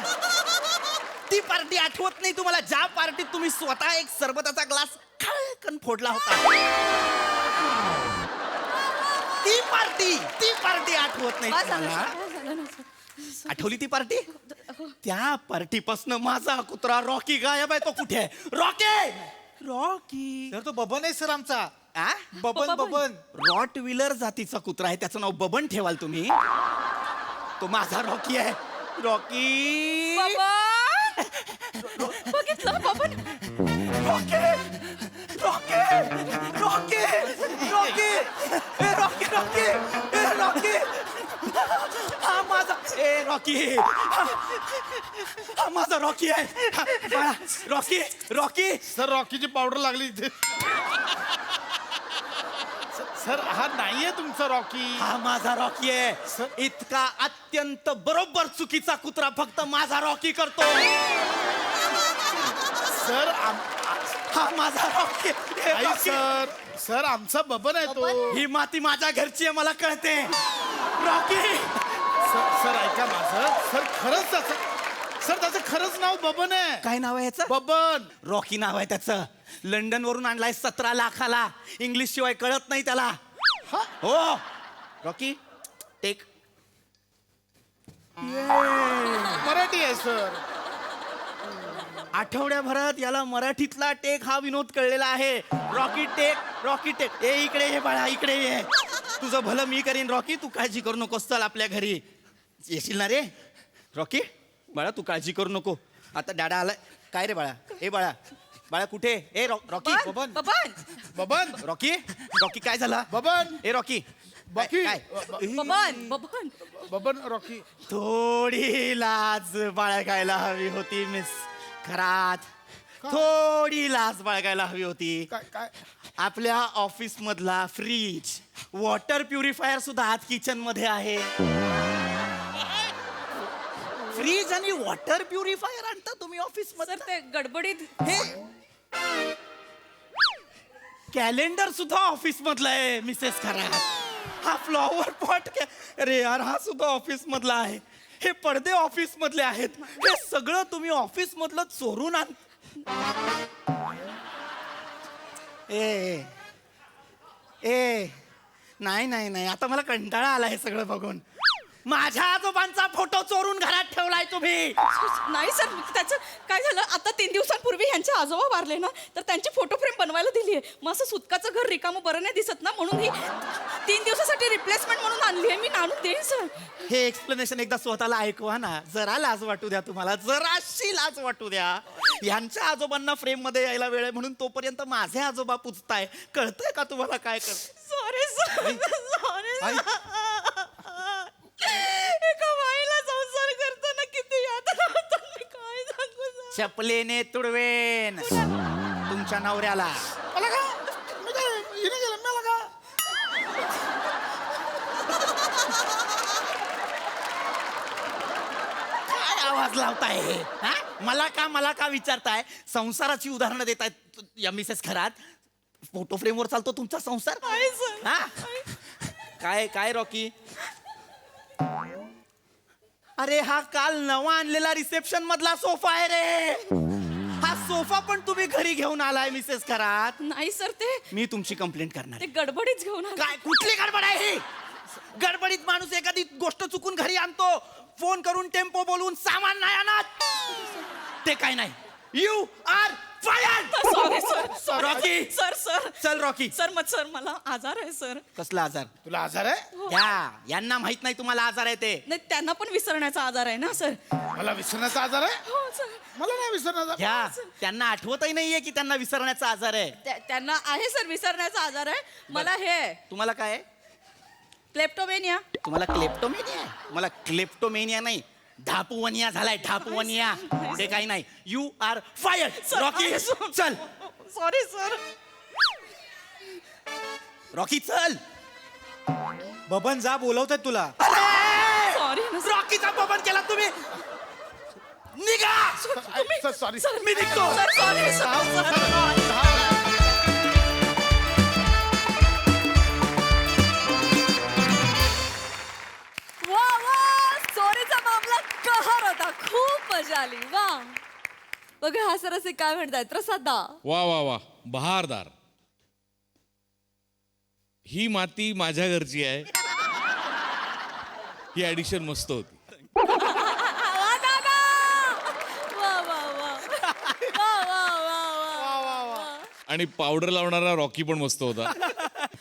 ती पार्टी आठवत नाही तुम्हाला, ज्या पार्टीत तुम्ही स्वतः एक सरबताचा ग्लास खळकन फोडला होता? ती पार्टी आठवत नाही काय झालं तुम्हाला? सर? काय झालं ना सर? आठवली ती पार्टी? त्या पार्टीपासून माझा कुत्रा रॉकी गायब आहे. तो कुठे आहे? रॉकी सर तो बबन आहे सर आमचा. आ? बबन बबन. रॉट व्हीलर जातीचा कुत्रा आहे, त्याचं नाव बबन ठेवाल तुम्ही? तो माझा रॉकी आहे. रॉकी बघितलं Baban? Rocky Rocky Rocky Rocky ए रॉकी रॉकी ए रॉकी हा माझा ए रॉकी हा माझा रॉकी आहे. बाळा, रॉकी रॉकी सर रॉकीची पावडर लागली इथे. सर हा नाहीये तुमचा रॉकी. हा माझा रॉकी आहे. इतका अत्यंत बरोबर चुकीचा कुत्रा फक्त माझा रॉकी करतो. सर हा माझा रॉकी. ए, नाही रॉकी. सर सर आमचा बबन आहे तो. ही माती माझ्या घरची आहे, मला कळते. रॉकी सर ऐका माझं. सर खरंच त्याचं खरंच नाव बबन आहे. काय नाव आहे याचं? बबन. रॉकी नाव आहे त्याचं. लंडन वरून आणलाय 17 लाखाला. इंग्लिश शिवाय कळत नाही त्याला. हो रॉकी टेक. मराठी आहे सर. आठवड्याभरात याला मराठीतला टेक हा विनोद कळलेला आहे. Rocky take Rocky take. ए इकडे ये बाळा, इकडे ये. तुझं भलं मी करीन रॉकी, तू काळजी करू नकोस. चल आपल्या घरी येशील ना रे रॉकी? बाळा तू काळजी करू नको. आता डॅडा आलाय. काय रे बाळा? ए बाळा, बाळा कुठे? ए Rocky. Baban Baban Baban Rocky Rocky काय झाला? बबन ए रॉकी बाकी काय? बबन बबन बबन रॉकी. थोडी लाज बाळगायला हवी होती मिस खरात. थोडी लाज बाळगायला हवी होती. काय काय आपल्या ऑफिस मधला फ्रीज, वॉटर प्युरिफायर सुद्धा आत किचन मध्ये आहे. फ्रीज आणि वॉटर प्युरिफायर आणता तुम्ही ऑफिस मध्ये? सर ते गडबडीत कॅलेंडर सुद्धा ऑफिस मधला आहे मिसेस खरात. हा फ्लॉवर पॉट अरे यार, हा सुद्धा ऑफिस मधला आहे. हे पडदे ऑफिस मधले आहेत. हे सगळं तुम्ही ऑफिस मधलं चोरून आण. ए ए नाही नाही नाही, आता मला कंटाळा आला हे सगळं बघून. माझ्या आजोबांचा फोटो चोरून घरात ठेवलाय तुम्ही. नाही सर, त्याचं काय झालं, आता 3 दिवसांपूर्वी ह्यांचे आजोबा वारले ना, तर त्यांची फोटो फ्रेम बनवायला दिली आहे. मग असं सुतकाचं घर रिकामं बरं नाही दिसत ना, म्हणून ही 3 दिवसासाठी रिप्लेसमेंट म्हणून आणली आहे. मी आणून देईन सर. हे एक्सप्लेनेशन एकदा स्वतःला ऐकवा ना. जरा लाज वाटू द्या तुम्हाला, जराशी लाज वाटू द्या. ह्यांच्या आजोबांना फ्रेम मध्ये यायला वेळ आहे म्हणून तोपर्यंत माझे आजोबा पुजताय. कळतंय का तुम्हाला काय करत? Sorry sir, sorry. एका बाईला संसार करताना किती यातना होतात, मी काय सांगू सर. चपलेने तुडवेन तुमच्या नवऱ्याला. मला का मी काय हिने गेलं मला का. काय आवाज लावताय हे? हा? मला का विचारताय? संसाराची उदाहरणं देतायत या मिसेस खरात. फोटो फ्रेमवर चालतो तुमचा संसार? नाही सर. हा? काय काय रॉकी? अरे हा काल नवा आणलेला रिसेप्शन मधला सोफा आहे रे. हा सोफा पण तुम्ही घरी घेऊन आलाय मिसेस खरात. नाही सर, ते मी तुमची कंप्लेंट करणार. ते गडबडीत घेऊन आले. काय कुठली गडबड आहे ही? गडबडीत माणूस एखादी गोष्ट चुकून घरी आणतो. फोन करून टेम्पो बोलवून सामान नाही आणत. ते काय नाही. You are fired. Sorry sir, Rocky. Sir sir चल रॉकी. सर मला आजार आहे सर. कसला आजार? तुला आजार आहे? यांना माहित नाही तुम्हाला आजार आहे ते. नाही, त्यांना पण विसरण्याचा आजार आहे ना सर. मला विसरण्याचा आजार आहे? हो सर. मला नाही विसरण्याचा. घ्या. त्यांना आठवतही नाहीये की त्यांना विसरण्याचा आजार आहे. त्यांना आहे सर विसरण्याचा आजार आहे. मला हे आहे, तुम्हाला काय आहे? क्लेप्टोमेनिया. तुम्हाला क्लेप्टोमेनिया आहे? मला क्लेप्टोमेनिया नाही, ढापुवनिया झालाय. ढापुवनिया. ते काही नाही. You are fired. रॉकी चल. Sorry sir. रॉकी चल. बबन जा, बोलवतायत तुला. सॉरी ना सर. रॉकीचा बबन केला तुम्ही. निघा. सॉरी. मी निघतो. Sir sorry sir. वा वा, चोरीचा मामला कहर होता. खूप मजा आली. वा. बघा हा सरसे काय म्हणतायत प्रसादा. वा वा वा बहारदार. ही माती माझ्या घरची आहे. ही ऍडिशन मस्त होती. वा दादा! वा वा वा. वा वा वा वा. आणि पावडर लावणारा रॉकी पण मस्त होता.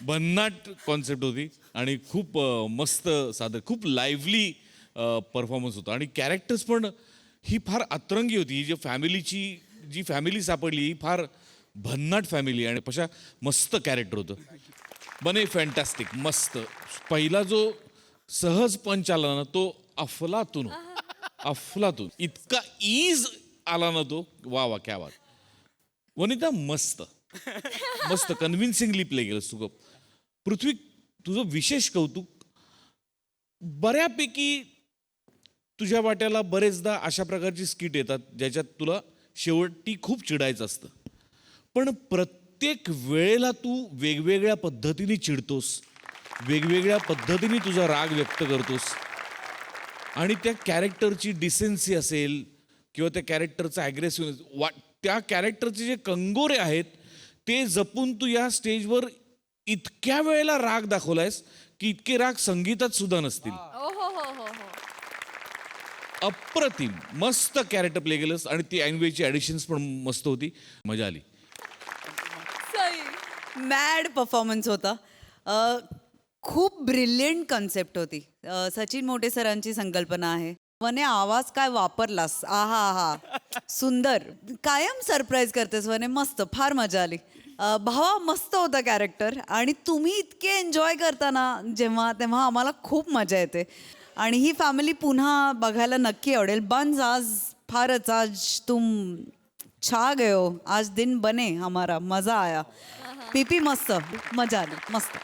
भन्नाट कॉन्सेप्ट होती आणि खूप मस्त सादर, खूप लाईव्हली परफॉर्मन्स होता. आणि कॅरेक्टर्स पण ही फार अतरंगी होती. ही जी फॅमिली सापडली ही फार भन्नाट फॅमिली आणि पशा मस्त कॅरेक्टर होतं. बने फॅन्टॅस्टिक मस्त. पहिला जो सहज पंच आला ना तो अफलातून इतका ईज आला ना तो. वा वा क्या बात. वनिता मस्त मस्त कन्व्हिन्सिंगली प्ले केलंस तू. पृथ्वी तुझं विशेष कौतुक. बऱ्यापैकी तुझ्या वाट्याला बरेचदा अशा प्रकारची स्किट येतात ज्याच्यात तुला शेवटी खूप चिडायचं असतं, पण प्रत्येक वेळेला तू वेगवेगळ्या पद्धतीने चिडतोस, वेगवेगळ्या पद्धतीने तुझा राग व्यक्त करतोस. आणि त्या कॅरेक्टरची डिसेन्सी असेल किंवा त्या कॅरेक्टरचा ॲग्रेसिव्ह, त्या कॅरेक्टरचे जे कंगोरे आहेत ते जपून तू या स्टेजवर इतक्या वेळेला राग दाखवलायस की इतके राग संगीतात सुद्धा नसतील. हो हो हो हो हो. अप्रतिम मस्त कॅरेक्टर प्ले केलंस आणि ती ऐनवेळची ॲडिशन्स पण मस्त होती. मजा आली. सई. मॅड परफॉर्मन्स होता. खूप ब्रिलियंट कन्सेप्ट होती. सचिन मोटे सरांची संकल्पना आहे. वने आवाज काय वापरलास, आहा हा सुंदर. कायम सरप्राईज करतेस वने. मस्त, फार मजा आली. भावा मस्त होता कॅरेक्टर आणि तुम्ही इतके एन्जॉय करताना जेव्हा तेव्हा आम्हाला खूप मजा येते. आणि ही फॅमिली पुन्हा बघायला नक्की आवडेल. बन्स आज फारच, आज तुम छा गए हो. आज दिन बने हमारा, मजा आया. पीपी मस्त, मजा आली मस्त.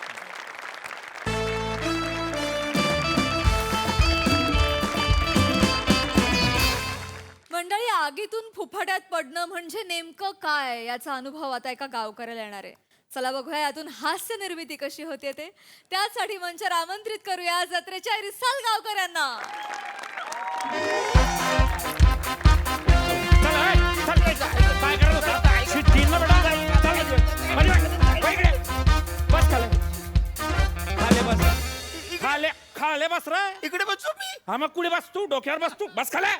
मंडळी, आगीतून फुफाट्यात पडणं म्हणजे नेमकं काय याचा अनुभव आता एका गावकऱ्याला येणार आहे. चला बघूया यातून हास्य निर्मिती कशी होते ते. त्यासाठी मंचावर आमंत्रित करूया जत्रेच्या रिसाल गावकऱ्यांना. खाले बस रे. इकडे बसू मी. हा मग कुठे बस तू, डोक्यावर बस तू. बस खाले.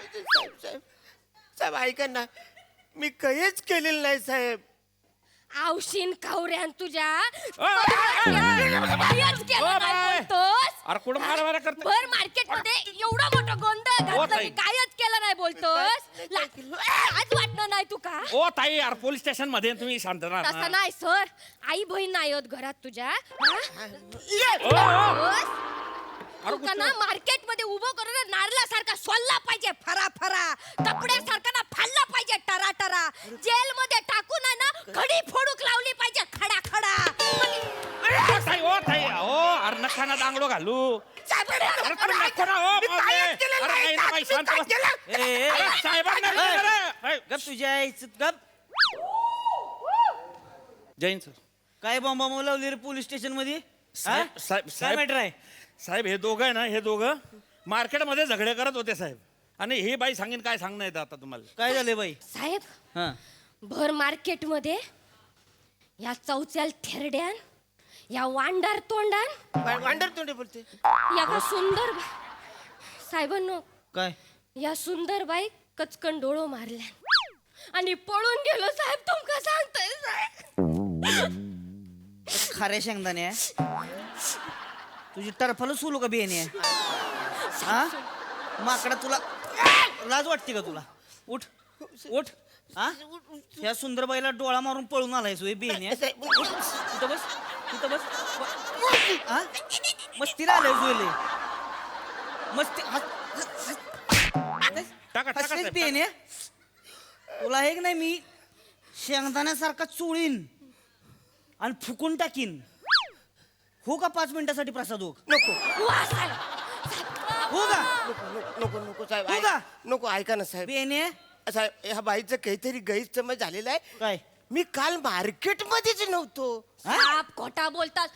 साहेब ऐका ना, मी काहीच केलेलं नाही साहेब. आवशीन खावऱ्यान तुझ्या अरे कुठं मारा करतो. भर मार्केट मध्ये एवढा मोठा गोंधळ घातला की कायच केलं नाही बोलतोस. आज वाटणं नाही तू का? ओ ताई, यार पोलीस स्टेशन मध्ये तुम्ही शांत राहा. तसं नाही सर, आई बहीण नाही होत घरात तुझ्या. तुका ना मार्केट मध्ये उभं करून नारळासारखा सोलला पाहिजे, फरा फरा. कपड्यासारखा ना फाडला पाहिजे, टरा टरा. जेल मध्ये टाकून आहे ना खडी फोडूक लावली पाहिजे, खडा खडा. ओ ताई, ओ अरे नका ना दांगडो घालू. जैन सर, काय बॉम्बा लावली रे पोलीस स्टेशन मध्ये? काय मॅटर आहे? साहेब हे दोघं आहे ना, हे दोघं मार्केटमध्ये झगडे करत होते साहेब. आणि हे बाई सांगेन काय सांगणं येतं आता तुम्हाला. काय झाले बाई? साहेब, हा, भर मार्केट मध्ये या चौच्याल थेरड्यान, या वांडार तोंडान, वांडर तोंडे बोलते. या का सुंदर साहेबांनो, काय या सुंदर बाई कचकन डोळो मारल्या आणि पळून गेलो साहेब. तुमका सांगताय साहेब. खऱ्या शेंगदाणे तुझी टरफल सोलू का बियाणे? हा माकडा, तुला लाज वाटते का तुला? उठ उठ. हा, ह्या सुंदरबाईला डोळा मारून पळून आलाय सोय बियाणे. इथं बस, इथं बस. हा, मस्तीला आलाय सोयले. मस्ती हसलेच बियाणे. तुला हे नाही मी शेंगदाण्यासारखा चोळीन आणि फुकून टाकीन. हो का 5 मिनिटासाठी प्रसाद? हो नको वा साहेब. हो का? नको नको साहेब, हो का? नको ऐका ना साहेब. बेने साहेब ह्या बाईचं काहीतरी गैरसमज झालेला आहे. काय? मी काल मार्केटमध्येच नव्हतो. साप खोटा बोलतात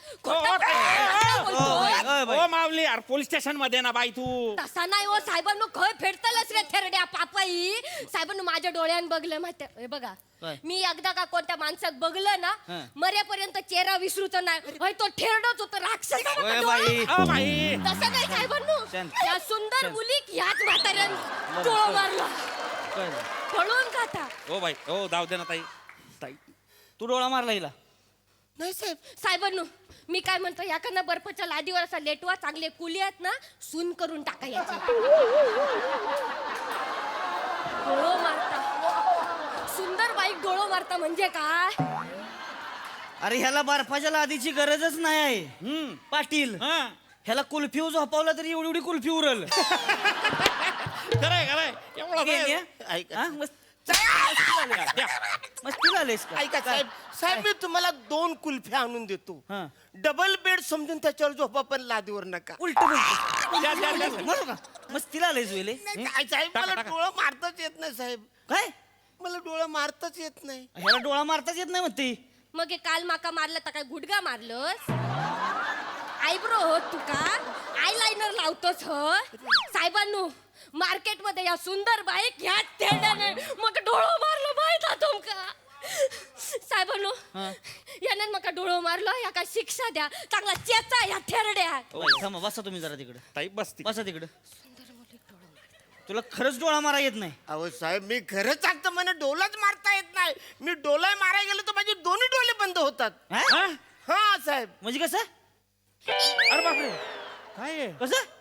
ओ माऊली यार पोलीस स्टेशन मध्ये ना बाई तू. तसा नाही हो साहेबांनो खय फेडतलच रे थेरड्या पापाई. साहेबांनो माझ्या डोळ्यान बघलं माहिती हे बघा काय? मी एकदा का कोणत्या माणसाक बघलं ना मरेपर्यंत चेहरा विसरूच नाही होय तो ठेरडच होतो राक्षस ओय बाई. बाई तसं नाही साहेबांनो शांत. या सुंदर मुलीक ह्याच म्हाताऱ्यान डोळा मारला काय झालं? पळून खाता ओ बाई ओ जाऊ दे ना ताई. ताई तू डोळा मारला हिला. नाही साहेब. साहेबांनो मी काय म्हणतो याकडनं बर्फाच्या लादीवर असा लेटवा चांगले कुली आहेत ना सून करून टाका याची डोळो मारता सुंदर बाईक डोळो मारता म्हणजे काय अरे ह्याला बर्फाच्या लादीची गरजच नाही आहे. पाटील ह्याला कुल्फी झोपावला तरी एवढी एवढी कुल्फी उरल. खरंय खरंय एवढं गेल्या? ऐका. हा? मस्ती झालीस का? ऐका साहेब. साहेब मी तुम्हाला 2 कुल्फ्या आणून देतो. हा. डबल बेड समजून त्याच्यावर झोपा पण लादीवर नका. उलट बोलतो. मस्तीला आलेस वेले. काय साहेब मला डोळं मारताच येत नाही साहेब. काय मला डोळं मारताच येत नाही. ह्याला डोळा मारताच येत नाही म्हणते. मग हे काल माका मारलं तर काय गुडगा मारलंस आयब्रो होत तुका आयलाइनर लावतोस ह साहेबांनो मार्केटमध्ये या सुंदर बाईक ह्या थेरड्याने मग डोळं मारलं माहित तुमका साहेबांनो यानं मका डोळं मारलं या काय शिक्षा द्या चांगला चेचा या थेरड्या थांबा बसा तुम्ही जरा तिकडे. ताई बसती. बसा तिकडे. तुला खरंच डोळा मारा येत नाही. अहो साहेब मी खरंच सांगतो मला डोलाच मारता येत नाही. मी डोला मारायला गेलो तर माझे दोन्ही डोळे बंद होतात. हा? हा साहेब. म्हणजे कसं अरे बापरे काय आहे? कसं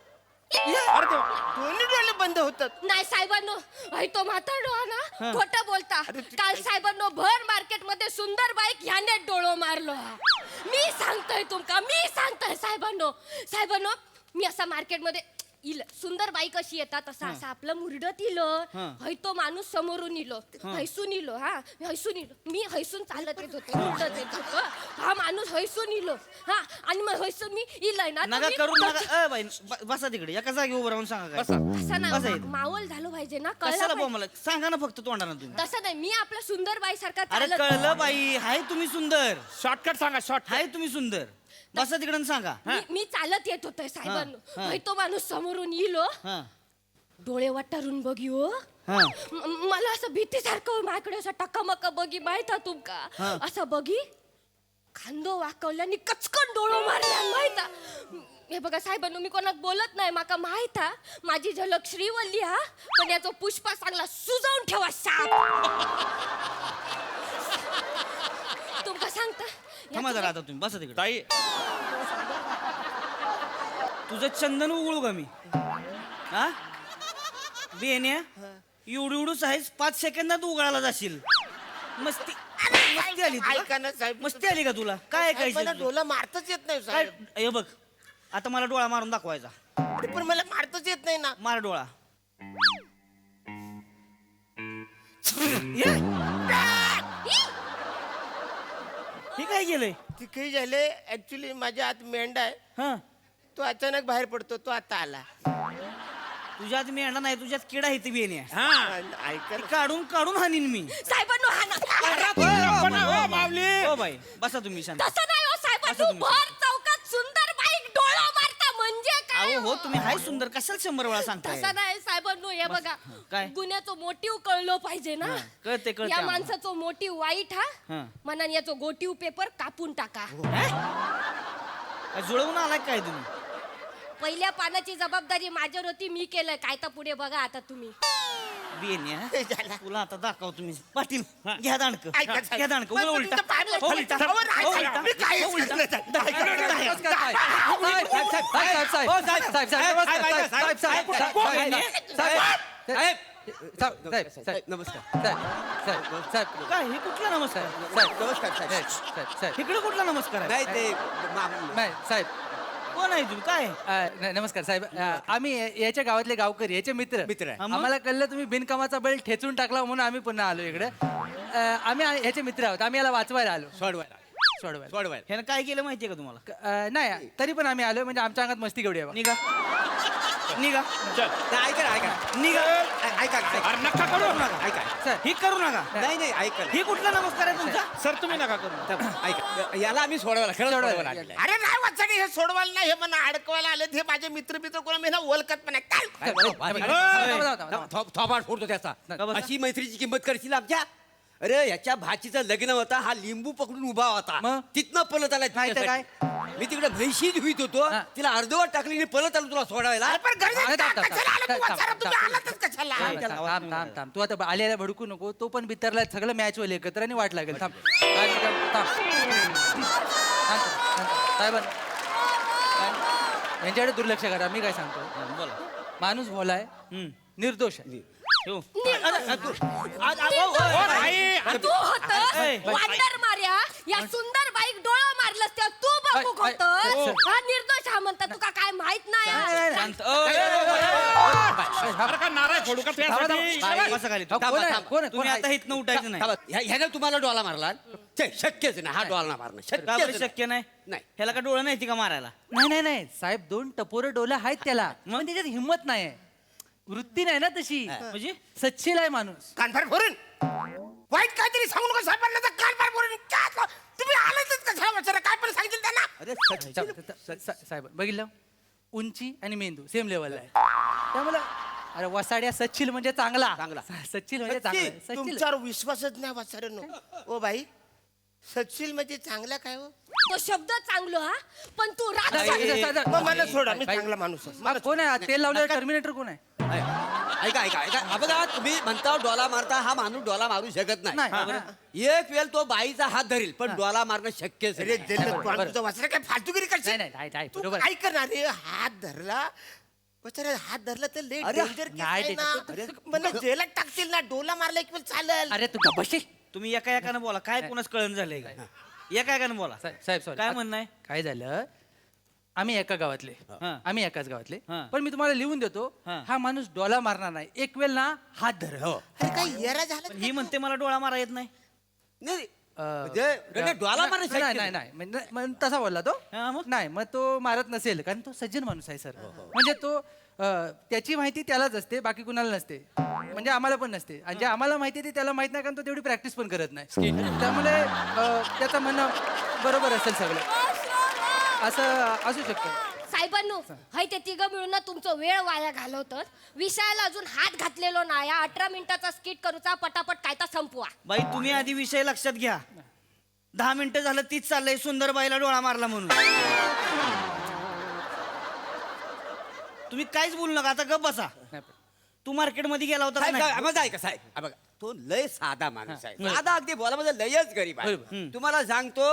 दोन्ही डोळे बंद होतात. नाही साहेबांनो भाई तो म्हातारडो हा ना खोटं बोलता काल साहेबांनो भर मार्केट मध्ये सुंदर बाईक ह्याने डोळो मारलो मी सांगतोय तुमका मी सांगतोय साहेबांनो मी असा मार्केट मध्ये इल सुंदर बाई कशी येतात तसं असं आपलं मुरडत इलं हय तो माणूस समोरून इलो हैसून इलो मी हैसून चालत येत होतो मुरडत येत होतो हा माणूस हैसून इलो आणि मग हैसून मी इलय ना नका करू नका. बाई बसा तिकडे एका जागी उभं राहून सांगा काय. तसं बसा नाही इथं. मावल झालं पाहिजे ना कशाला कळलं बुवा पाहिजे. मला सांगा ना फक्त तोंडाना तुम्ही. तसं नाही मी आपल्या सुंदर बाई सारखा अरे कळलं बाई हाय तुम्ही सुंदर. शॉर्टकट सांगा शॉर्ट. हाय तुम्ही सुंदर. बसा तिकडे आणि सांगा. मी चालत येत होतोय साहेबांनो हा. भाई तो माणूस समोरून इलो हा डोळे वाटारून बघी हो हा मला असं भीतीसारखं माझ्याकडे असं टकामका बघी माहित आहे तुमका असं बघी खांदो वाकवल्याने कचकन डोळो मारल्या माहित हे बघा साहेबांनो मी कोणाक बोलत नाही माका माहित हा माझी झलक श्रीवल्ली हा पण याचा पुष्पा चांगला सुजवून ठेवा साप तुमका सांगता थांबा जरा आता तुम्ही बसा तिकडे. ताई तुझं चंदन उघडू का मी हा बेन्या एवढूच आहेस 5 सेकंदात उघडायला जाशील. मस्ती मस्ती आली तुला? ऐका ना साहेब. मस्ती आली का तुला काय साहेब, मला ऐकायचं डोला मारताच येत नाही काय साहेब. हे बघ आता मला डोळा मारून दाखवायचा. पण मला मारताच येत नाही ना. मार डोळा. हे काय केलंय? ती काही झाले ऍक्च्युली माझ्या आत मेंढा आहे हा तो अचानक बाहेर पडतो तो आता आला. तुझ्यात मेंढा नाही तुझ्यात किडा आहे ती बेन्या. ऐका ना. काढून काढून हानीन मी. साहेबांनो हा ना माऊली हो बाई बसा तुम्ही शांत. तसं नाही हो असं साहेबांनो तुम्ही भर चौकात सुंदर बाईक डोळा मारता म्हणजे काय अहो हो तुम्ही हाय सुंदर कशाला 100 वेळा सांगताय. तसं नाही साहेबांनो हे बघा काय? गुन्ह्याचं मोटिव कळलं पाहिजे ना कळते या आम्हाला. माणसाचं मोटिव वाईट हा हा. मनाने याचा गोटीव पेपर कापून टाका काय जुळवून आलाय काय तुम्ही? पहिल्या पानाची जबाबदारी माझ्यावर होती मी केलं काय तर पुढे बघा आता तुम्ही बेन्या तुला आता दाखव तुम्ही. पाटील घ्या दांडक ऐका साहेब. घ्या दांडक पण उलटा तुमचं पाय लागतं. उलटा अहो, नाही हो, साहेब, उलटा. मी काहीच हो, उलटा. करत नाही. ऐका, ऐका, ऐका. हो, काय हे कुठला नमस्कार? इकडे कुठला नमस्कार आहे? नाही साहेब कोण आहे तुम्ही काय? नमस्कार साहेब आम्ही याच्या गावातले गावकरी याचे मित्र हा, मग? आम्हाला कळलं तुम्ही बिनकामाचा बैल ठेचून टाकला म्हणून आम्ही पुन्हा आलो इकडे आम्ही याचे मित्र आहोत आम्ही याला वाचवायला आलो सोडवायला ह्यानं काय केलं माहितीये का तुम्हाला? नाही तरी पण आम्ही आलो म्हणजे आमच्या अंगात मस्ती केवढी आहे बा. निघा निघा चल ऐका निघा ऐका अरे नका करू ऐका ही करू नका. नाही नाही ऐका ही कुठला नमस्कार आहे तुमचा? सर तुम्ही नका करू ऐका याला आम्ही सोडवायला सोडवायला आलेलं आहे. अरे नाही वाचणे हे सोडवायला नाही हे मला अडकवायला आले हे माझे मित्र कोणा मी ना ओळखत पण नाही. थोपाट फोडतो त्याचा अशी मैत्रीची किंमत करशील आमच्या? अरे याच्या भाचीचं लग्न होता, हा लिंबू पकडून उभा होता, मग? तिथनं पळत आलाय नाही तर तुझ्यासाठी. मी तिकडे म्हैशी धुईत होतो, तिला अर्धवट टाकली आणि पळत आलो तुला सोडायला. पण गरजेचं थांब, थांब, कशाला आलं तू? थांब, वाचारा, थांब, तुम्ही थांब. आलातच कशाला? थांब थांब थांब तू आता आलेला भडकू नको. तो पण बितरला, सगळं मॅच होईल एकत्र आणि वाट लागेल. थांब साहेब यांच्याकडे दुर्लक्ष करा. मी काय सांगतो, बोला. माणूस भोलाय, निर्दोष आहे. ठेवू. तू होतस वांडर मार्या या सुंदर बाईक डोळा मारलंस तेव्हा तू बघू आय, आय, होतस. सर. हा निर्दोष हा म्हणतात तुका काय माहित नाही. शांत. अरे का नाराय फोडू का त्यासाठी? बसा खाली. कोण आहे? कोण आहे? तुम्ही आता इथनं उठायचं नाही. ह्यानं तुम्हाला डोला मारला? छे, शक्यच नाही, हा डोला मारणं का बरं शक्य शक्य नाही? नाही. ह्याला का डोळं नाही ती का मारायला? नाही नाही नाही साहेब, 2 टपोरे डोले आहेत त्याला, मग त्याच्यात हिंमत नाही, वृत्ती नाही ना तशी. म्हणजे सच्चिल आहे माणूस. कानफार फोडून वाईट काहीतरी सांगू नका साहेबांना तर कानफार फोडून काय तुम्ही आलातच कशा वाचारा काय पण सांगितलं त्यांना. अरे साहेब बघितलं, उंची आणि मेंदू सेम लेवलला आहे, त्यामुळे अरे वसाड्या सच्चिल म्हणजे चांगला. सच्चिल म्हणजे चांगला. सच्चिल तुमच्यावर विश्वासच नाही वाचाऱ्यांनो. ओ बाई सचिल म्हणजे चांगला काय हो? तो शब्द चांगलो हा, पण तू मग मला सोडा, मी चांगला माणूस आहे. हा, कोण आहे तेल लावलेलं टर्मिनेटर? कोण आहे? ऐका ऐका ऐका हा बघा, तुम्ही म्हणता डोला मारता, हा माणूस डोला मारू शकत नाही. नाही. एक वेळ तो बाईचा हात धरील, पण डोला मारणं शक्यच अरे नाही. तुझा वाचरा काय फालतूगिरी करशील? नाही, तू बरोबर. काय करणार रे? हात धरला बचारा, हात धरला तर लय अरे, डेंजर केस नाही, आहे ना. मला जेलात टाकतील ना. डोला मारला एक वेळ चालेल. अरे तू बशी. तुम्ही एका एकानं बोला. काय कोणाच कळण झालंय का? एका एकानं बोला. साहेब सॉरी, काय म्हणणं आहे? काय झालं, आम्ही एका गावातले, हा. आम्ही एकाच गावातले, हा. पण मी तुम्हाला लिहून देतो, हा. हा माणूस डोला मारणार नाही, एक वेळ ना हात धर. अरे काय येरा झाला पण ही म्हणते मला डोळा मारा येत नाही. नाही, म्हणजे डोला मारणं शक्य नाही नाही. नाही म्हणजे मग तसा बोलला तो. हा, मग? नाही, मग तो मारत नसेल, कारण तो सज्जन माणूस आहे सर. म्हणजे तो त्याची माहिती त्यालाच असते, बाकी कुणाला नसते, म्हणजे आम्हाला पण नसते, आणि जे आम्हाला माहिती आहे ते त्याला माहित नाही, कारण तो तेवढी प्रॅक्टिस पण करत नाही. त्यामुळे त्याचं म्हणणं बरोबर असेल सगळं, असं असू शकतं. साहेबांनो, हाय ते तिघं मिळून ना तुमचं वेळ वाया घालवतात. विषयाला अजून हात घातलेलो नाही. 18 मिनिटाचा स्किट करूचा, पटापट काय तर संपवा. बाई तुम्ही आधी विषय लक्षात घ्या. 10 मिनिटं झालं तीच चाललंय सुंदर बाईला डोळा मारला म्हणून. तुम्ही काहीच बोलू नका, आता गप बसा. तू मार्केटमध्ये गेला होता का साहेब, नाही? माझा ऐका साहेब, हा बघा, तो लय साधा माणूस आहे. साधा अगदी बोला म्हणजे लयच गरीब आहे. तुम्हाला सांगतो,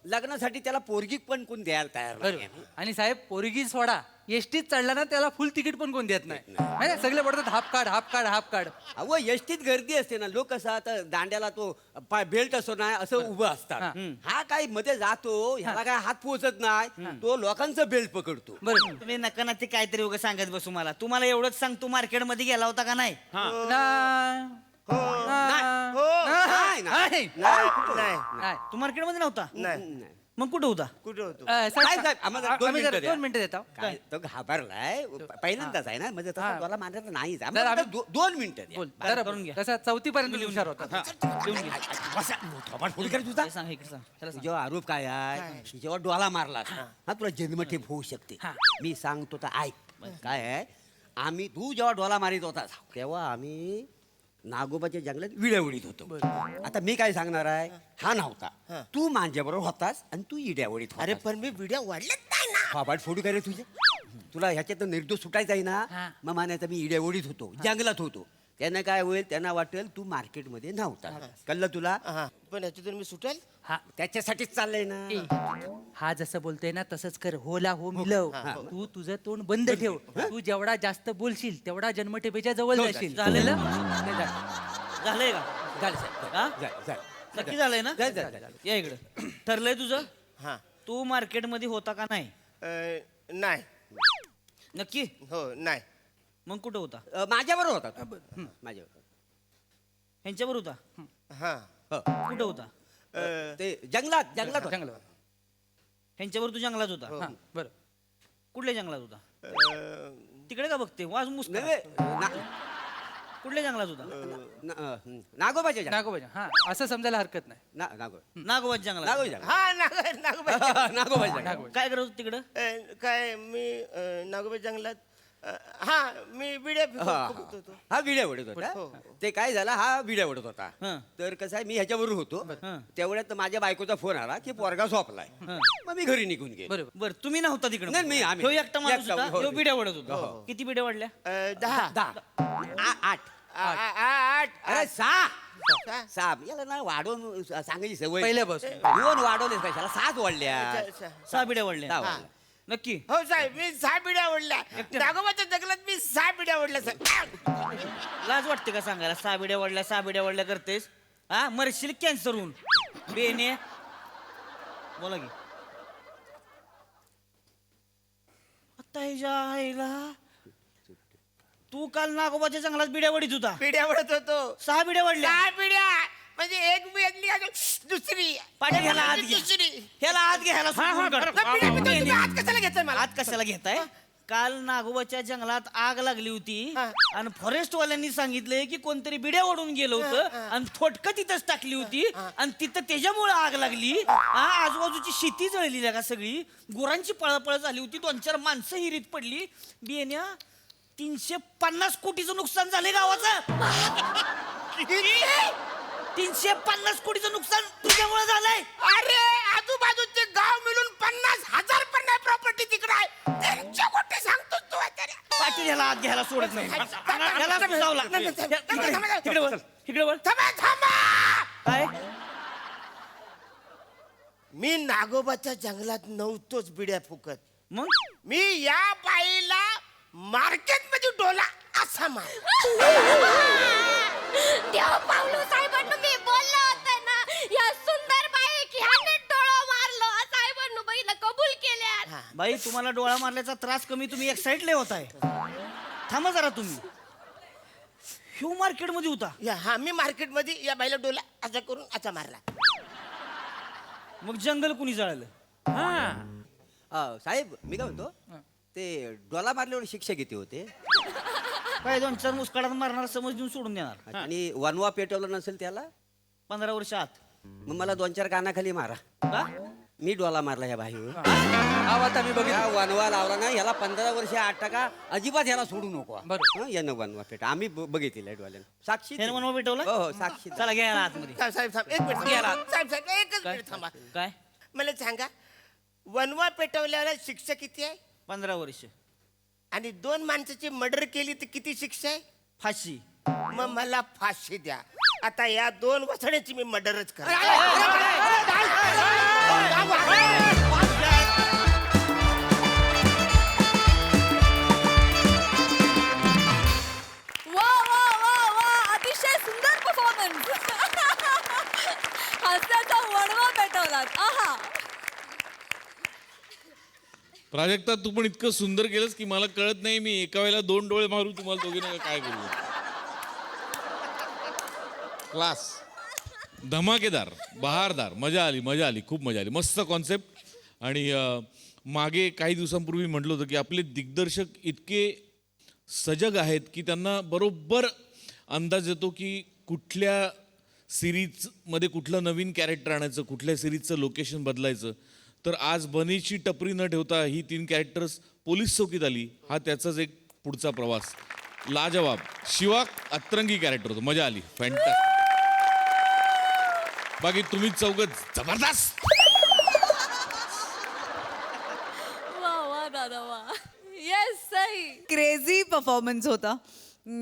लग्नासाठी त्याला पोरगी पण कोण द्यायला तयार नाही. बरोबर. आणि साहेब, पोरगी सोडा, एसटीत चढला ना त्याला फुल तिकीट पण कोण देत नाही. है ना? सगळे पडतात half card, half card, half card. अहो एसटीत गर्दी असते ना, लोक कसं आता दांड्याला तो बेल्ट असतो ना, असं उभं असतात. हा काय मध्ये जातो, ह्याला काय हात पोहोचत नाही, तो लोकांचं बेल्ट पकडतो. बरोबर. तुम्ही नका ना ते काहीतरी उगा सांगत बसू मला. तुम्हाला एवढंच सांग, तू मार्केटमध्ये गेला होता का नाही? नाही. नाही, नाही. नाही. तू मार्केटमध्ये नव्हता? नाही. मग कुठं होता? कुठे होतो? साहेब, साहेब, आम्हाला दोन आम्ही जरा मिनिटं द्या. 2 मिनिटं देतो. काय तो घाबरलाय, पहिल्यांदाच आहे ना, म्हणजे हा. तसं डोला मारण्याचं नाही. जरा आम्ही- 2 मिनिटं द्या. बोल, बरं, जरा करून घ्या. तसा 4थी पर्यंत हुशार होता. बसा, थोबाड फोडी कर तुझा. हे सांग, इकडे सांग. त्याला सांग. जेव्हा आरोप काय आहे, जेव्हा डोला मारला हा, तुला जन्मठेप होऊ शकते. मी सांगतो तर ऐक. काय आहे, तू जेव्हा डोला मारित होता तेव्हा आम्ही नागोबाच्या जंगलात विड्या उडीत होतो. आता मी काय सांगणार आहे, हा नव्हता, तू माझ्याबरोबर होतास आणि तू इड्या उडीत अरे पण मी व्हिडिओ वाढलेत नाही ना. थोबाड फोडू करे तुझे. तुला ह्याच्यात निर्दोष सुटायचा आहे ना, मग मानायचं मी इड्या उडीत होतो, जंगलात होतो. त्यांना काय होईल, त्यांना वाटेल तू मार्केटमध्ये नव्हता. कळलं तुला? हा, पण याच्यातून मी सुटेल. हा, त्याच्यासाठीच चाललंय ना. हा जसं बोलतोय ना तसंच कर. होला हो मिलव. तू तुझं तोंड बंद ठेव. तू जेवढा जास्त बोलशील तेवढा जन्मठेपेच्या जवळ जाशील. झालेलं? नाही झालं. झालंय का? झालं साहेब, हा? झालं. नक्की झालंय ना? झालं. या इकडे. ठरलंय तुझं? हा. तू मार्केटमध्ये होता का नाही? नाही. नक्की? हो नाही. मग कुठं होता? माझ्याबरोबर होता तो. माझ्याबरोबर. ह्यांच्यावर होता? हा. कुठं होता? ते जंगलात जंगलात होता. जंगलात. ह्यांच्यावर तू जंगलात होता? हा, बरं. कुठल्या जंगलात होता? तिकडे का बघते? वाज मुस नाही, कुठल्या जंगलात होता? नागोबाच्या जंगलात. नागोबाच्या हा असं समजायला हरकत नाही. नागोबाच्या जंगलात. नागोबाच्या जंगलात. हा नागोबा नागोबाच्या जंगलात. काय करत होत तिकडं? काय मी नागोबा जंगलात हा मी बिड्या फुकत होतो. हा विड्या ओढत होता. ते काय झालं, हा विड्या ओढत होता. तर कसं आहे, मी ह्याच्यावर होतो. तेवढ्यात माझ्या बायकोचा फोन आला की पोरगा झोपलाय. मग मी घरी निघून गेलो. बरोबर. बर तुम्ही नव्हता तिकडे? नाही, मी- आम्ही. ह्यो एकटा माणूस एकटा, होता? हो. ह्यो बिड्या ओढत होता? किती बिड्या ओढल्या? 10 8 8 अरे 6 याला ना वाढवून सांगायची सवय. पहिल्यापासून. 2 वाढवले कशाला, 7 वाढल्या. 6 बिड्या ओढल्या? सहा वाढल्या. नक्की? हो साहेब मी 6 बिड्या ओढल्या. नागोबाच्या जंगलात मी 6 बिड्या ओढल्या साहेब. लाज वाटते का सांगायला? 6 बिड्या ओढल्या 6 बिड्या ओढल्या करतेस? हा मरशील कॅन्सर होऊन. बेने बोला की. आता ह्याच्या आईला तू काल नागोबाच्या जंगलात बिड्या ओढीत होता? बिड्या ओढत होतो. 6 बिड्या ओढल्या? 6 बिड्या म्हणजे एक बिडली दुसरी पाटील ह्याला आत घे. दुसरी. ह्याला आत घे, ह्याला सोडून काढ. बिड्या म्हणजे तुम्ही आत कशाला घेताय मला? आत कशाला घेताय? काल नागोबाच्या जंगलात आग लागली होती आणि फॉरेस्ट वाल्यांनी सांगितलंय की कोणतरी बिड्या ओढून गेलं होतं आणि थोटकं तिथंच टाकली होती आणि तिथं त्याच्यामुळे आग लागली. आजूबाजूची शेती जळली का सगळी. गुरांची पळापळ झाली होती. 2-4 माणसं हिरीत पडली. बियाण्या 350 कोटीचं नुकसान झालंय गावाचं. 350 कोटीचं नुकसान तुझ्यामुळे झालंय. अरे आजूबाजूचे गाव मिळून 50,000 पण नाही प्रॉपर्टी तिकडे आहे. 300 कोटी सांगतो तू आता. पाटील ह्याला आत घ्यायला सोडत नाही. ह्याला घुसावला. इकडे वळ, इकडे वळ. थांबा. काय? मी नागोबाच्या जंगलात नव्हतोच बिड्या फुकत. मग मी या बाईला मार्केटमध्ये डोला असा मार. देव पावलो साहेबांना मी बोललो होतं ना, या सुंदर बाई की ह्याने डोळा मारलो साहेबांना बाईला कबूल केल्या. बाई तुम्हाला डोळा मारल्याचा त्रास कमी, तुम्ही एक्साइटले होताय. थांबा जरा तुम्ही. ह्यो मार्केटमध्ये होता? हा मी मार्केटमध्ये या बाईला डोला असा करून असा मारला. मग जंगल कुणी जळालं? साहेब मी काय म्हणतो, ते डोला मारल्यावर शिक्षा किती होते? काय 2-4 मुस्काडात मारणार, समज देऊन सोडून देणार. आणि वनवा पेटवलं नसेल त्याला? 15 वर्ष आत. मग मला 2-4 कानाखाली मारा. का? मी डोला मारला ह्या बाईवर. आता मी बघितलं. या वनवा लावला ना, ह्याला 15 वर्ष 8% अजिबात ह्याला सोडू नको. बरोबर. यानं वनवा पेट आम्ही बघितलेलं आहे डोळ्यानं. साक्षी ह्यानं वनवा पेटवला? हो साक्षी. चला घ्या याला आतमध्ये. साहेब एक मिनिट गेला. साहेब एकच मिनिट थांबा. काय? मला सांगा वनवा पेटवल्याला शिक्षा किती आहे? 15 वर्ष. आणि 2 माणसाची मर्डर केली तर किती शिक्षा आहे? फाशी. मग मला फाशी द्या. आता या 2 वसण्याची मी मर्डरच कर. वा वा वा वा अतिशय सुंदर परफॉर्मन्स. हास्याचा वणवा पेटवलात. आहा. प्राजक्ता तू पण इतकं सुंदर केलंस की मला कळत नाही मी एका वेळेला 2 डोळे मारू तुम्हाला दोघींना काय करू. क्लास, धमाकेदार, बहारदार, मजा आली, खूप मजा आली. मस्त कॉन्सेप्ट. आणि मागे काही दिवसांपूर्वी म्हटलं होतं की आपले दिग्दर्शक इतके सजग आहेत की त्यांना बरोबर अंदाज येतो की कुठल्या सिरीजमध्ये कुठलं नवीन कॅरेक्टर आणायचं, कुठल्या सिरीजचं लोकेशन बदलायचं. तर आज बनीची टपरी न ठेवता ही 3 कॅरेक्टर्स पोलीस चौकीत आली. हा त्याचाच एक पुढचा प्रवास. लाजवाब. शिवा अतरंगी कॅरेक्टर होतं, मजा आली, फॅन्टॅस्टिक. बाकी तुम्ही चौघत जबरदस्त. वा वा दादा वा. येस सही. क्रेझी परफॉर्मन्स होता.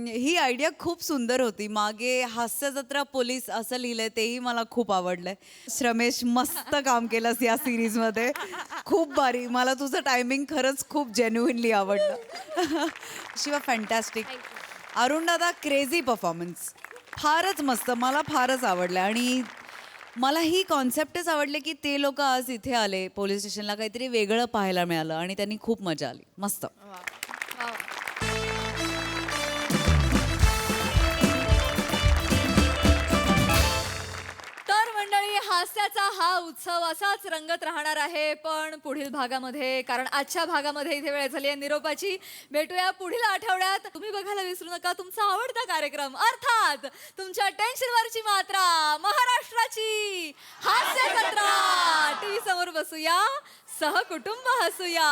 ही आयडिया खूप सुंदर होती. मागे हास्य जत्रा पोलीस असं लिहिलंय, तेही मला खूप आवडलंय. श्रमेश मस्त काम केलंस या सिरीजमध्ये. खूप भारी. मला तुझं टायमिंग खरंच खूप जेन्युइनली आवडलं. शिवा फॅन्टॅस्टिक. अरुण दादा क्रेझी परफॉर्मन्स. फारच मस्त. मला फारच आवडलं. आणि मला ही कॉन्सेप्टच आवडले की ते लोक आज इथे आले पोलीस स्टेशनला, काहीतरी वेगळं पाहायला मिळालं आणि त्यांनी खूप मजा आली. मस्त. तर मंडळी हास्य हास्याचा हा उत्सव असाच रंगत राहणार आहे पण पुढील भागामध्ये, कारण आजच्या भागामध्ये इथे वेळ झाली आहे निरोपाची. भेटूया पुढील आठवड्यात. तुम्ही बघायला विसरू नका तुमचा आवडता कार्यक्रम, अर्थात तुमच्या टेन्शनवरची मात्रा, महाराष्ट्राची हास्य जत्रा. टीव्ही समोर बसूया, सहकुटुंब हसूया.